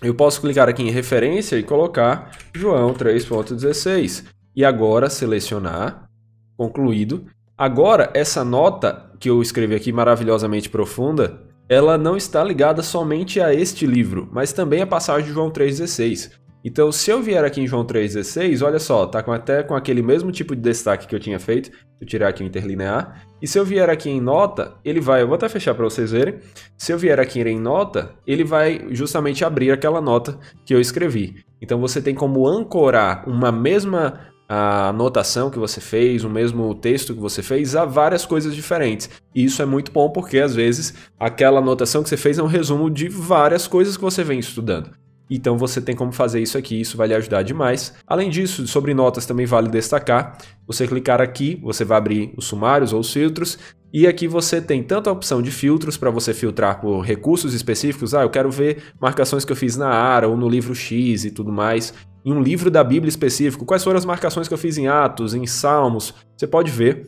eu posso clicar aqui em referência e colocar João 3.16 e agora selecionar, concluído. Agora essa nota que eu escrevi aqui maravilhosamente profunda, ela não está ligada somente a este livro, mas também a passagem de João 3,16. Então, se eu vier aqui em João 3,16, olha só, tá até com aquele mesmo tipo de destaque que eu tinha feito, eu tirar aqui o interlinear, e se eu vier aqui em nota, ele vai, eu vou até fechar para vocês verem, se eu vier aqui em nota, ele vai justamente abrir aquela nota que eu escrevi. Então, você tem como ancorar uma mesma anotação que você fez, o mesmo texto que você fez, a várias coisas diferentes. E isso é muito bom porque, às vezes, aquela anotação que você fez é um resumo de várias coisas que você vem estudando. Então você tem como fazer isso aqui, isso vai lhe ajudar demais. Além disso, sobre notas também vale destacar, você clicar aqui, você vai abrir os sumários ou os filtros, e aqui você tem tanto a opção de filtros para você filtrar por recursos específicos, eu quero ver marcações que eu fiz na ARA ou no livro X e tudo mais, em um livro da Bíblia específico, quais foram as marcações que eu fiz em Atos, em Salmos, você pode ver.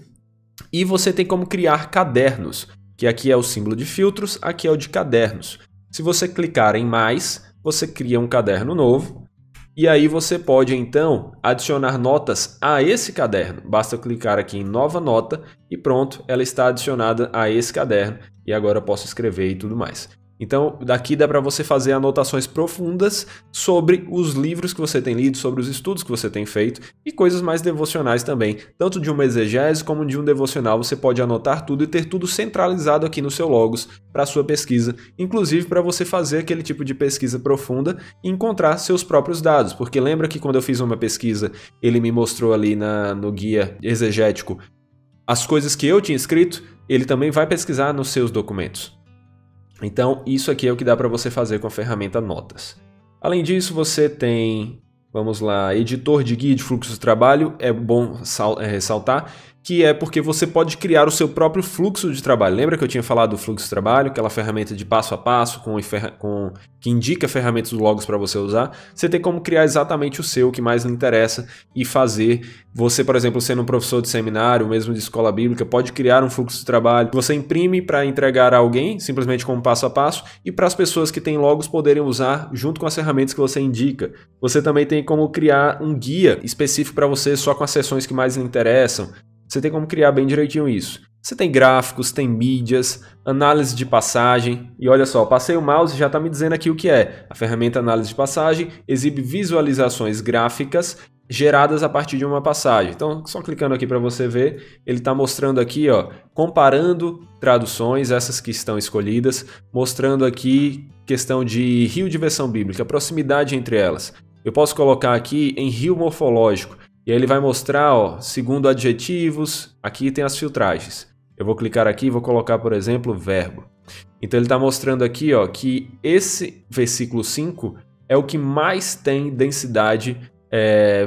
E você tem como criar cadernos, que aqui é o símbolo de filtros, aqui é o de cadernos. Se você clicar em mais, você cria um caderno novo e aí você pode então adicionar notas a esse caderno. Basta clicar aqui em nova nota e pronto, ela está adicionada a esse caderno e agora eu posso escrever e tudo mais. Então daqui dá para você fazer anotações profundas sobre os livros que você tem lido, sobre os estudos que você tem feito e coisas mais devocionais também. Tanto de uma exegese como de um devocional você pode anotar tudo e ter tudo centralizado aqui no seu Logos para a sua pesquisa, inclusive para você fazer aquele tipo de pesquisa profunda e encontrar seus próprios dados, porque lembra que quando eu fiz uma pesquisa ele me mostrou ali no guia exegético as coisas que eu tinha escrito, ele também vai pesquisar nos seus documentos. Então, isso aqui é o que dá para você fazer com a ferramenta Notas. Além disso, você tem, vamos lá, editor de guia de fluxo de trabalho. É bom ressaltar que é porque você pode criar o seu próprio fluxo de trabalho. Lembra que eu tinha falado do fluxo de trabalho, aquela ferramenta de passo a passo que indica ferramentas do Logos para você usar? Você tem como criar exatamente o seu, o que mais lhe interessa, e fazer. Você, por exemplo, sendo um professor de seminário, mesmo de escola bíblica, pode criar um fluxo de trabalho que você imprime para entregar a alguém, simplesmente como passo a passo, e para as pessoas que têm Logos poderem usar junto com as ferramentas que você indica. Você também tem como criar um guia específico para você só com as sessões que mais lhe interessam. Você tem como criar bem direitinho isso. Você tem gráficos, tem mídias, análise de passagem. E olha só, passei o mouse e já está me dizendo aqui o que é. A ferramenta análise de passagem exibe visualizações gráficas geradas a partir de uma passagem. Então, só clicando aqui para você ver, ele está mostrando aqui, comparando traduções, essas que estão escolhidas, mostrando aqui questão de rio de versão bíblica, proximidade entre elas. Eu posso colocar aqui em rio morfológico. E aí ele vai mostrar, segundo adjetivos, aqui tem as filtragens. Eu vou clicar aqui e vou colocar, por exemplo, verbo. Então ele está mostrando aqui que esse versículo 5 é o que mais tem densidade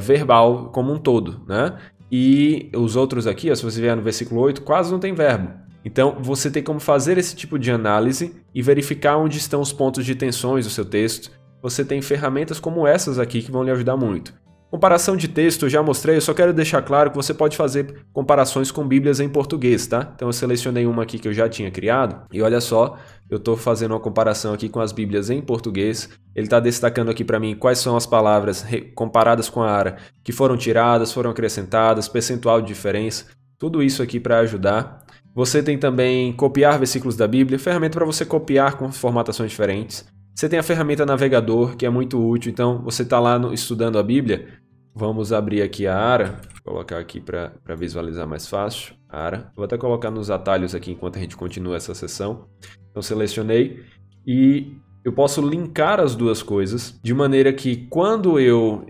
verbal como um todo, né? E os outros aqui, se você vier no versículo 8, quase não tem verbo. Então você tem como fazer esse tipo de análise e verificar onde estão os pontos de tensões do seu texto. Você tem ferramentas como essas aqui que vão lhe ajudar muito. Comparação de texto eu já mostrei, eu só quero deixar claro que você pode fazer comparações com bíblias em português, tá? Então eu selecionei uma aqui que eu já tinha criado e olha só, eu estou fazendo uma comparação aqui com as bíblias em português. Ele está destacando aqui para mim quais são as palavras comparadas com a ARA que foram tiradas, foram acrescentadas, percentual de diferença, tudo isso aqui para ajudar. Você tem também copiar versículos da Bíblia, ferramenta para você copiar com formatações diferentes. Você tem a ferramenta navegador, que é muito útil, então você está lá estudando a Bíblia, vamos abrir aqui a ARA, vou colocar aqui para visualizar mais fácil, ARA. Vou até colocar nos atalhos aqui enquanto a gente continua essa sessão. Então selecionei e eu posso linkar as duas coisas, de maneira que quando eu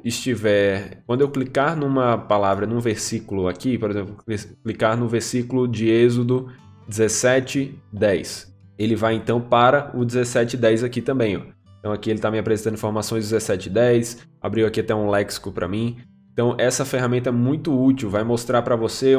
clicar numa palavra, num versículo aqui, por exemplo, clicar no versículo de Êxodo 17:10. Ele vai então para o 17:10 aqui também. Então aqui ele está me apresentando informações 17:10, abriu aqui até um léxico para mim. Então essa ferramenta é muito útil, vai mostrar para você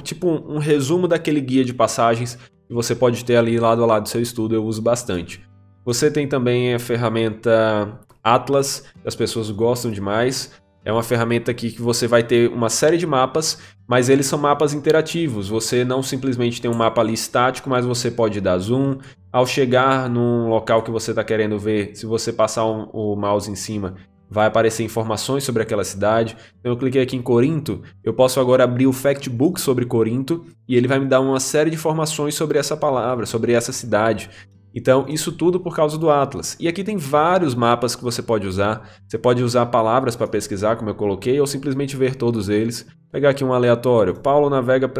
tipo um resumo daquele guia de passagens que você pode ter ali lado a lado do seu estudo, eu uso bastante. Você tem também a ferramenta Atlas, que as pessoas gostam demais. É uma ferramenta aqui que você vai ter uma série de mapas, mas eles são mapas interativos. Você não simplesmente tem um mapa ali estático, mas você pode dar zoom. Ao chegar num local que você está querendo ver, se você passar o mouse em cima, vai aparecer informações sobre aquela cidade. Então eu cliquei aqui em Corinto, eu posso agora abrir o Factbook sobre Corinto e ele vai me dar uma série de informações sobre essa palavra, sobre essa cidade. Então, isso tudo por causa do Atlas. E aqui tem vários mapas que você pode usar. Você pode usar palavras para pesquisar, como eu coloquei, ou simplesmente ver todos eles. Pegar aqui um aleatório. Paulo navega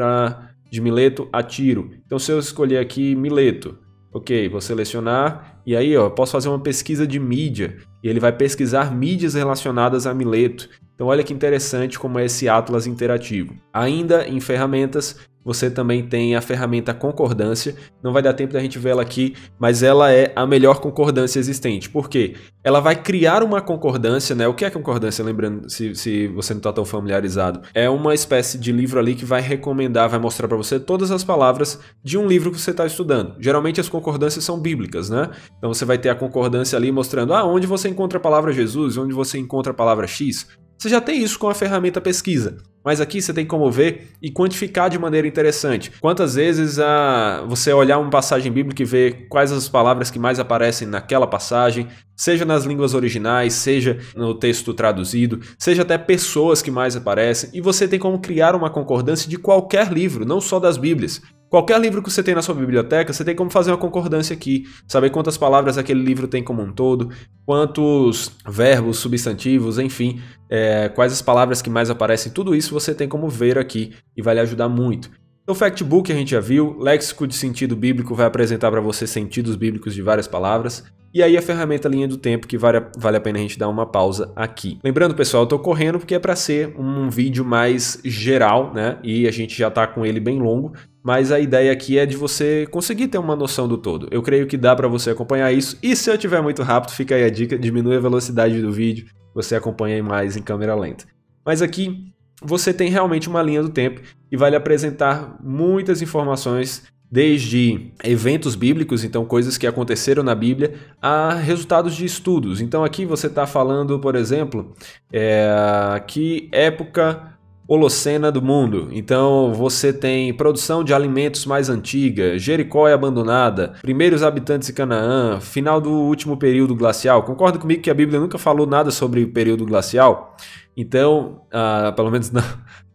de Mileto a Tiro. Então, se eu escolher aqui Mileto, ok, vou selecionar e aí eu posso fazer uma pesquisa de mídia e ele vai pesquisar mídias relacionadas a Mileto. Então olha que interessante como é esse Atlas interativo. Ainda em ferramentas, você também tem a ferramenta concordância. Não vai dar tempo da gente ver ela aqui, mas ela é a melhor concordância existente. Por quê? Ela vai criar uma concordância, né? O que é concordância? Lembrando, se você não está tão familiarizado. É uma espécie de livro ali que vai recomendar, vai mostrar para você todas as palavras de um livro que você está estudando. Geralmente as concordâncias são bíblicas, né? Então você vai ter a concordância ali mostrando onde você encontra a palavra Jesus, onde você encontra a palavra X. Você já tem isso com a ferramenta pesquisa, mas aqui você tem como ver e quantificar de maneira interessante. Quantas vezes você olhar uma passagem bíblica e ver quais as palavras que mais aparecem naquela passagem, seja nas línguas originais, seja no texto traduzido, seja até pessoas que mais aparecem, e você tem como criar uma concordância de qualquer livro, não só das Bíblias. Qualquer livro que você tem na sua biblioteca, você tem como fazer uma concordância aqui, saber quantas palavras aquele livro tem como um todo, quantos verbos, substantivos, enfim, quais as palavras que mais aparecem, tudo isso você tem como ver aqui e vai lhe ajudar muito. O Factbook a gente já viu, léxico de sentido bíblico vai apresentar para você sentidos bíblicos de várias palavras, e aí a ferramenta linha do tempo que vale a pena a gente dar uma pausa aqui. Lembrando, pessoal, eu tô correndo porque é para ser um vídeo mais geral, né? E a gente já tá com ele bem longo, mas a ideia aqui é de você conseguir ter uma noção do todo. Eu creio que dá para você acompanhar isso, e se eu tiver muito rápido, fica aí a dica, diminui a velocidade do vídeo, você acompanha mais em câmera lenta. Mas aqui você tem realmente uma linha do tempo e vai lhe apresentar muitas informações, desde eventos bíblicos, então coisas que aconteceram na Bíblia, a resultados de estudos. Então aqui você está falando, por exemplo, que época holocena do mundo. Então você tem produção de alimentos mais antiga, Jericó é abandonada, primeiros habitantes de Canaã, final do último período glacial. Concorda comigo que a Bíblia nunca falou nada sobre o período glacial? Então, pelo menos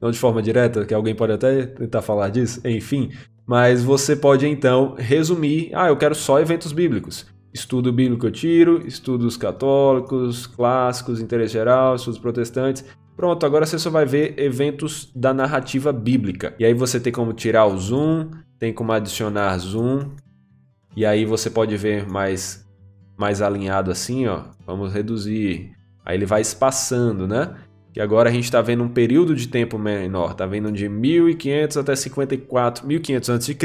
não de forma direta, que alguém pode até tentar falar disso, enfim, mas você pode então resumir, eu quero só eventos bíblicos. Estudo bíblico eu tiro, estudos católicos, clássicos, interesse geral, estudos protestantes. Pronto, agora você só vai ver eventos da narrativa bíblica. E aí você tem como tirar o zoom, tem como adicionar zoom, e aí você pode ver mais alinhado assim, ó. Vamos reduzir. Aí ele vai espaçando, né? Que agora a gente está vendo um período de tempo menor, está vendo de 1500 até 54, 1500 a.C.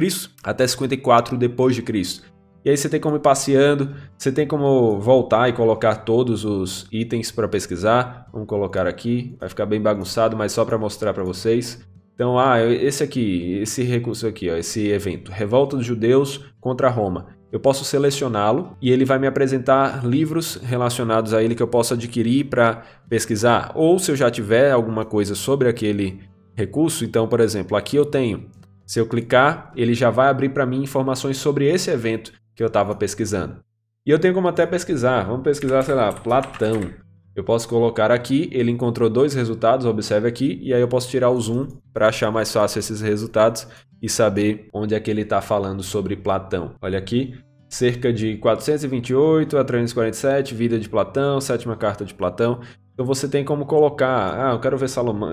até 54 depois de Cristo. E aí você tem como ir passeando, você tem como voltar e colocar todos os itens para pesquisar. Vamos colocar aqui, vai ficar bem bagunçado, mas só para mostrar para vocês. Então, esse recurso aqui, ó, esse evento, Revolta dos Judeus contra Roma. Eu posso selecioná-lo e ele vai me apresentar livros relacionados a ele que eu posso adquirir para pesquisar. Ou se eu já tiver alguma coisa sobre aquele recurso, então, por exemplo, aqui eu tenho. Se eu clicar, ele já vai abrir para mim informações sobre esse evento que eu estava pesquisando. E eu tenho como até pesquisar. Vamos pesquisar, sei lá, Platão. Eu posso colocar aqui, ele encontrou 2 resultados, observe aqui, e aí eu posso tirar o zoom para achar mais fácil esses resultados e saber onde é que ele está falando sobre Platão. Olha aqui, cerca de 428 a 347, vida de Platão, 7ª carta de Platão. Então você tem como colocar, eu quero ver Salomão,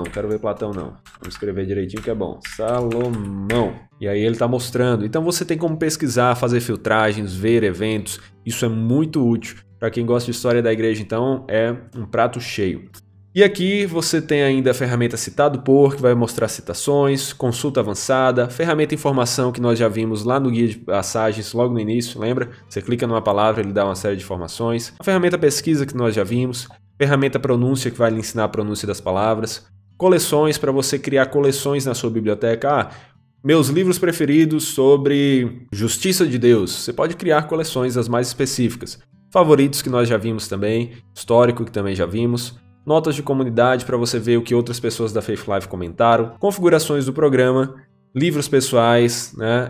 quero ver Platão não. Vamos escrever direitinho que é bom. Salomão. E aí ele está mostrando. Então você tem como pesquisar, fazer filtragens, ver eventos. Isso é muito útil. Para quem gosta de história da igreja, então, é um prato cheio. E aqui você tem ainda a ferramenta Citado Por, que vai mostrar citações, consulta avançada, ferramenta Informação, que nós já vimos lá no guia de passagens, logo no início, lembra? Você clica numa palavra, ele dá uma série de informações. A ferramenta Pesquisa, que nós já vimos. Ferramenta Pronúncia, que vai lhe ensinar a pronúncia das palavras. Coleções, para você criar coleções na sua biblioteca. Meus livros preferidos sobre Justiça de Deus. Você pode criar coleções as mais específicas. Favoritos, que nós já vimos também. Histórico, que também já vimos. Notas de comunidade, para você ver o que outras pessoas da Faith Life comentaram. Configurações do programa. Livros pessoais, né?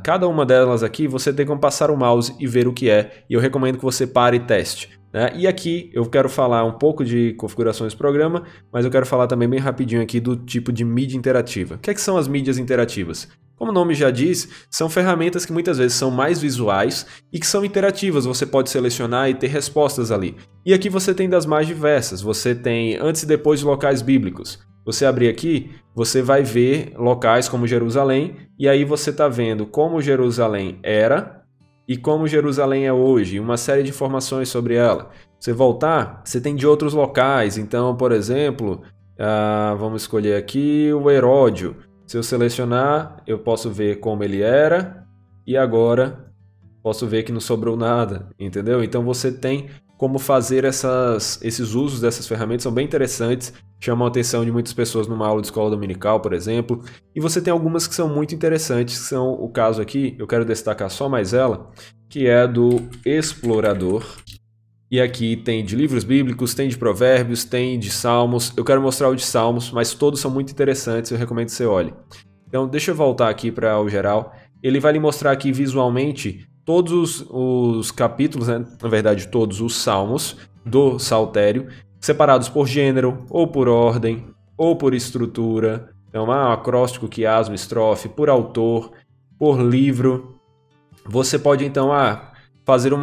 Cada uma delas aqui você tem como passar o mouse e ver o que é. E eu recomendo que você pare e teste. Né? E aqui eu quero falar um pouco de configurações do programa, mas eu quero falar também bem rapidinho aqui do tipo de mídia interativa. O que são as mídias interativas? Como o nome já diz, são ferramentas que muitas vezes são mais visuais e que são interativas, você pode selecionar e ter respostas ali. E aqui você tem das mais diversas, você tem antes e depois de locais bíblicos. Você abrir aqui, você vai ver locais como Jerusalém, e aí você está vendo como Jerusalém era e como Jerusalém é hoje, uma série de informações sobre ela. Você voltar, você tem de outros locais, então, por exemplo, vamos escolher aqui o Heródio. Se eu selecionar, eu posso ver como ele era, e agora posso ver que não sobrou nada, entendeu? Então você tem como fazer esses usos dessas ferramentas, são bem interessantes, chamam a atenção de muitas pessoas numa aula de escola dominical, por exemplo, e você tem algumas que são muito interessantes, que são o caso aqui, eu quero destacar só mais ela, que é do Explorador, e aqui tem de livros bíblicos, tem de provérbios, tem de salmos, eu quero mostrar o de salmos, mas todos são muito interessantes, eu recomendo que você olhe. Então deixa eu voltar aqui para o geral, ele vai lhe mostrar aqui visualmente todos os capítulos, né? Na verdade todos os salmos do Saltério, separados por gênero, ou por ordem, ou por estrutura, então acróstico, quiasmo, estrofe, por autor, por livro. Você pode então fazer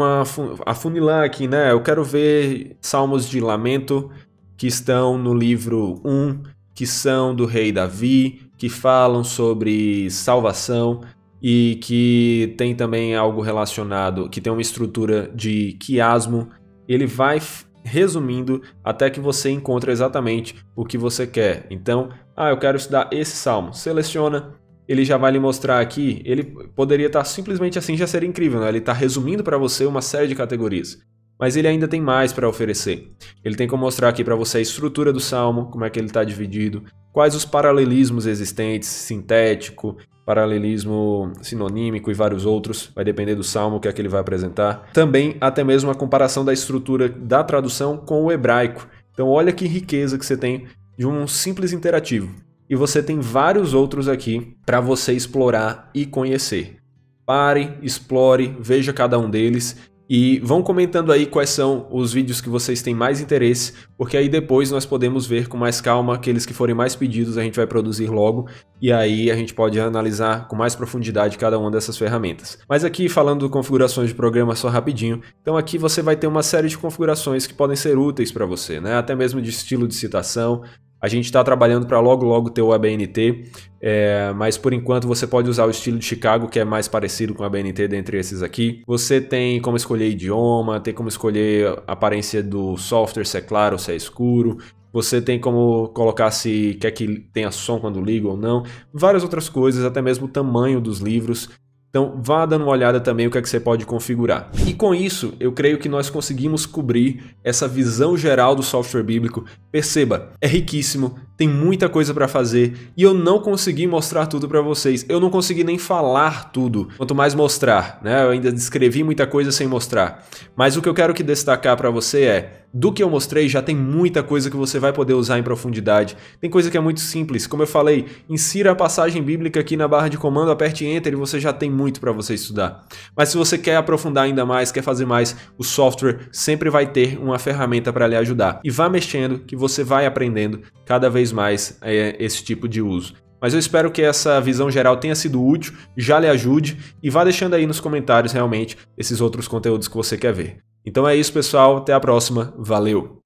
afunilar aqui, né? Eu quero ver salmos de lamento que estão no livro 1, que são do rei Davi, que falam sobre salvação, e que tem também algo relacionado, que tem uma estrutura de quiasmo. Ele vai resumindo até que você encontre exatamente o que você quer. Então, eu quero estudar esse salmo. Seleciona, ele já vai lhe mostrar aqui. Ele poderia estar simplesmente assim, já seria incrível, né? Ele está resumindo para você uma série de categorias. Mas ele ainda tem mais para oferecer. Ele tem como mostrar aqui para você a estrutura do salmo, como é que ele está dividido, quais os paralelismos existentes, sintético, paralelismo sinonímico e vários outros, vai depender do salmo que é que ele vai apresentar. Também até mesmo a comparação da estrutura da tradução com o hebraico. Então olha que riqueza que você tem de um simples interativo. E você tem vários outros aqui para você explorar e conhecer. Pare, explore, veja cada um deles. E vão comentando aí quais são os vídeos que vocês têm mais interesse, porque aí depois nós podemos ver com mais calma aqueles que forem mais pedidos, a gente vai produzir logo, e aí a gente pode analisar com mais profundidade cada uma dessas ferramentas. Mas aqui falando de configurações de programa só rapidinho, então aqui você vai ter uma série de configurações que podem ser úteis para você, né? Até mesmo de estilo de citação. A gente está trabalhando para logo ter o ABNT, mas por enquanto você pode usar o estilo de Chicago, que é mais parecido com o ABNT dentre esses aqui. Você tem como escolher idioma, tem como escolher a aparência do software, se é claro ou se é escuro. Você tem como colocar se quer que tenha som quando liga ou não. Várias outras coisas, até mesmo o tamanho dos livros. Então vá dando uma olhada também o que é que você pode configurar. E com isso, eu creio que nós conseguimos cobrir essa visão geral do software bíblico. Perceba, é riquíssimo, tem muita coisa para fazer e eu não consegui mostrar tudo para vocês. Eu não consegui nem falar tudo, quanto mais mostrar, né? Eu ainda descrevi muita coisa sem mostrar. Mas o que eu quero que destacar para você é, do que eu mostrei já tem muita coisa que você vai poder usar em profundidade. Tem coisa que é muito simples, como eu falei, insira a passagem bíblica aqui na barra de comando, aperte Enter e você já tem muito para você estudar. Mas se você quer aprofundar ainda mais, quer fazer mais, o software sempre vai ter uma ferramenta para lhe ajudar. E vá mexendo que você vai aprendendo cada vez mais esse tipo de uso. Mas eu espero que essa visão geral tenha sido útil, já lhe ajude e vá deixando aí nos comentários realmente esses outros conteúdos que você quer ver. Então é isso, pessoal. Até a próxima. Valeu!